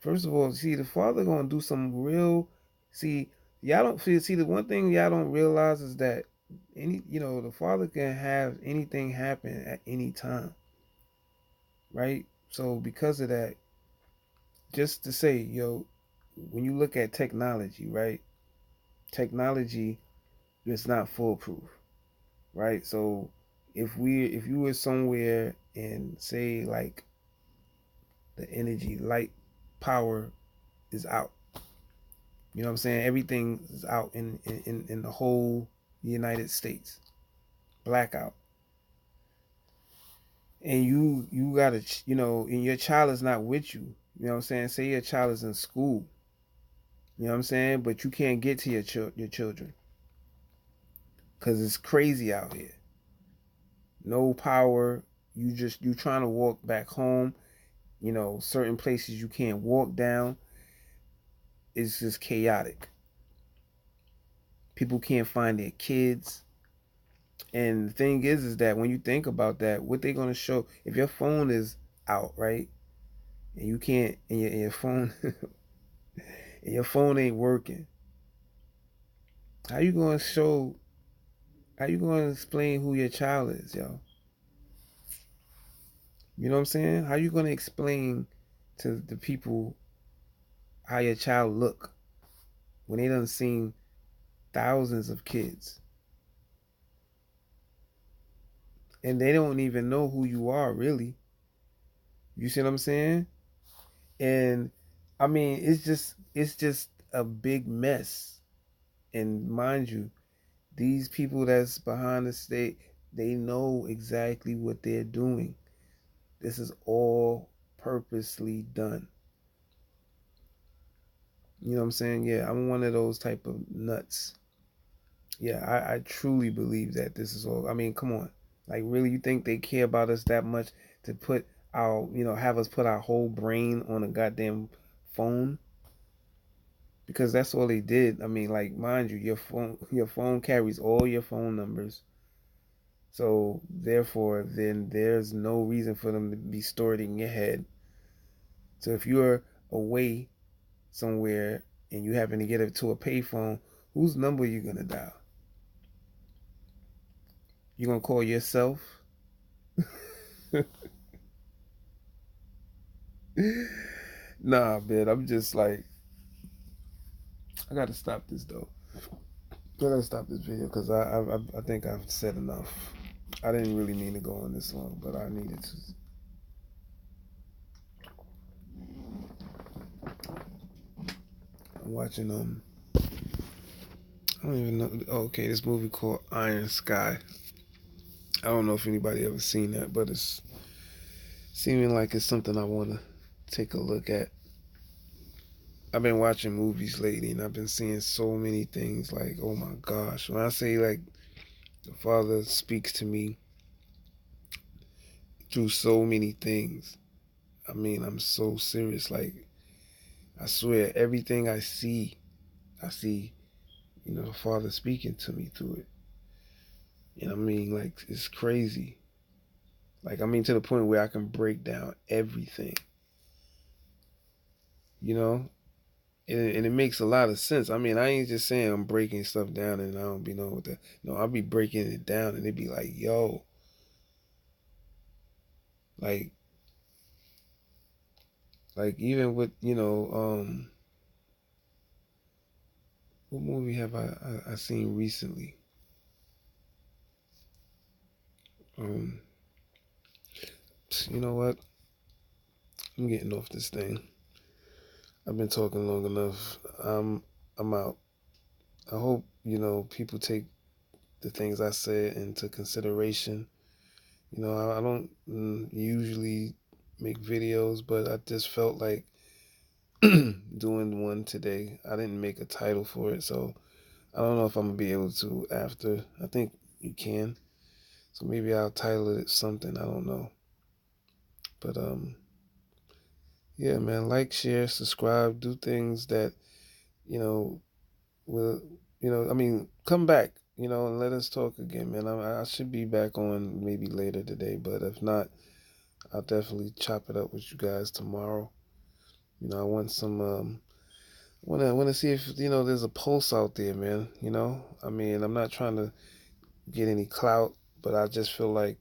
First of all, see the father gonna do some real. See y'all don't see the one thing y'all don't realize is that the father can have anything happen at any time, right? So because of that, just to say, when you look at technology, right? Technology is not foolproof, right? So if you were somewhere and say like the energy, light, power is out. You know what I'm saying? Everything is out in the whole United States. Blackout. And you gotta and your child is not with you. You know what I'm saying? Say your child is in school. You know what I'm saying? But you can't get to your children because it's crazy out here. No power. You trying to walk back home. Certain places you can't walk down. It's just chaotic. People can't find their kids. And the thing is that when you think about that, what they gonna show if your phone is out, right? And you can't and your phone and your phone ain't working. How you gonna show how you gonna explain who your child is, yo? You know what I'm saying? How you gonna explain to the people how your child look when they done seen thousands of kids and they don't even know who you are really? You see what I'm saying? And I mean, it's just a big mess. And mind you, these people that's behind the state, they know exactly what they're doing. This is all purposely done. You know what I'm saying? Yeah, I'm one of those type of nuts. Yeah, I truly believe that this is all. I mean, come on. Like, really, you think they care about us that much to put have us put our whole brain on a goddamn phone? Because that's all they did. I mean, like, mind you, your phone carries all your phone numbers. So therefore, then there's no reason for them to be stored in your head. So if you're away somewhere and you happen to get it to a payphone, whose number are you gonna dial? You gonna call yourself? Nah, man. I'm just like, I gotta stop this though. I gotta stop this video because I think I've said enough. I didn't really mean to go on this long, but I needed to. I'm watching I don't even know. Oh, okay, this movie called Iron Sky. I don't know if anybody ever seen that, but it's seeming like it's something I want to take a look at. I've been watching movies lately, and I've been seeing so many things. Like, oh my gosh, when I say like the Father speaks to me through so many things. I mean, I'm so serious. Like, I swear, everything I see, the Father speaking to me through it. And I mean, like, it's crazy. Like, I mean, to the point where I can break down everything, you know? And it makes a lot of sense. I mean, I ain't just saying I'm breaking stuff down and I don't be knowing what that. No, I'll be breaking it down and it be like, yo, like, even with, what movie have I seen recently? Um, you know what? I'm getting off this thing. I've been talking long enough. I'm out. I hope, people take the things I said into consideration. I don't usually make videos, but I just felt like doing one today. I didn't make a title for it, so I don't know if I'm gonna be able to after. I think you can. So maybe I'll title it something. I don't know. But yeah, man, like, share, subscribe, do things that, you know, will, I mean, come back, and let us talk again, man. I should be back on maybe later today, but if not, I'll definitely chop it up with you guys tomorrow. I want some, want to see if, there's a pulse out there, man. I mean, I'm not trying to get any clout, but I just feel like,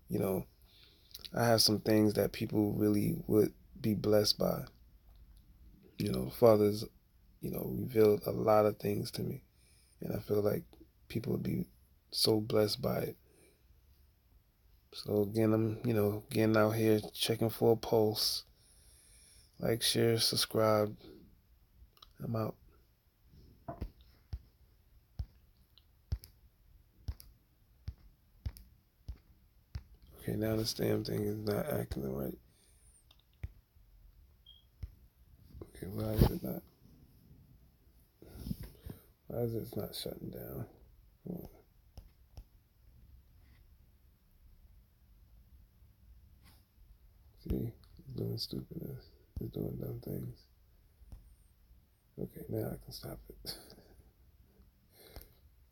I have some things that people really would be blessed by. Father's, revealed a lot of things to me, and I feel like people would be so blessed by it. So again, I'm, again out here checking for a pulse. Like, share, subscribe. I'm out. Okay, now this damn thing is not acting right. Okay, why is it not? Why is it not shutting down? See, it's doing stupidness. It's doing dumb things. Okay, now I can stop it.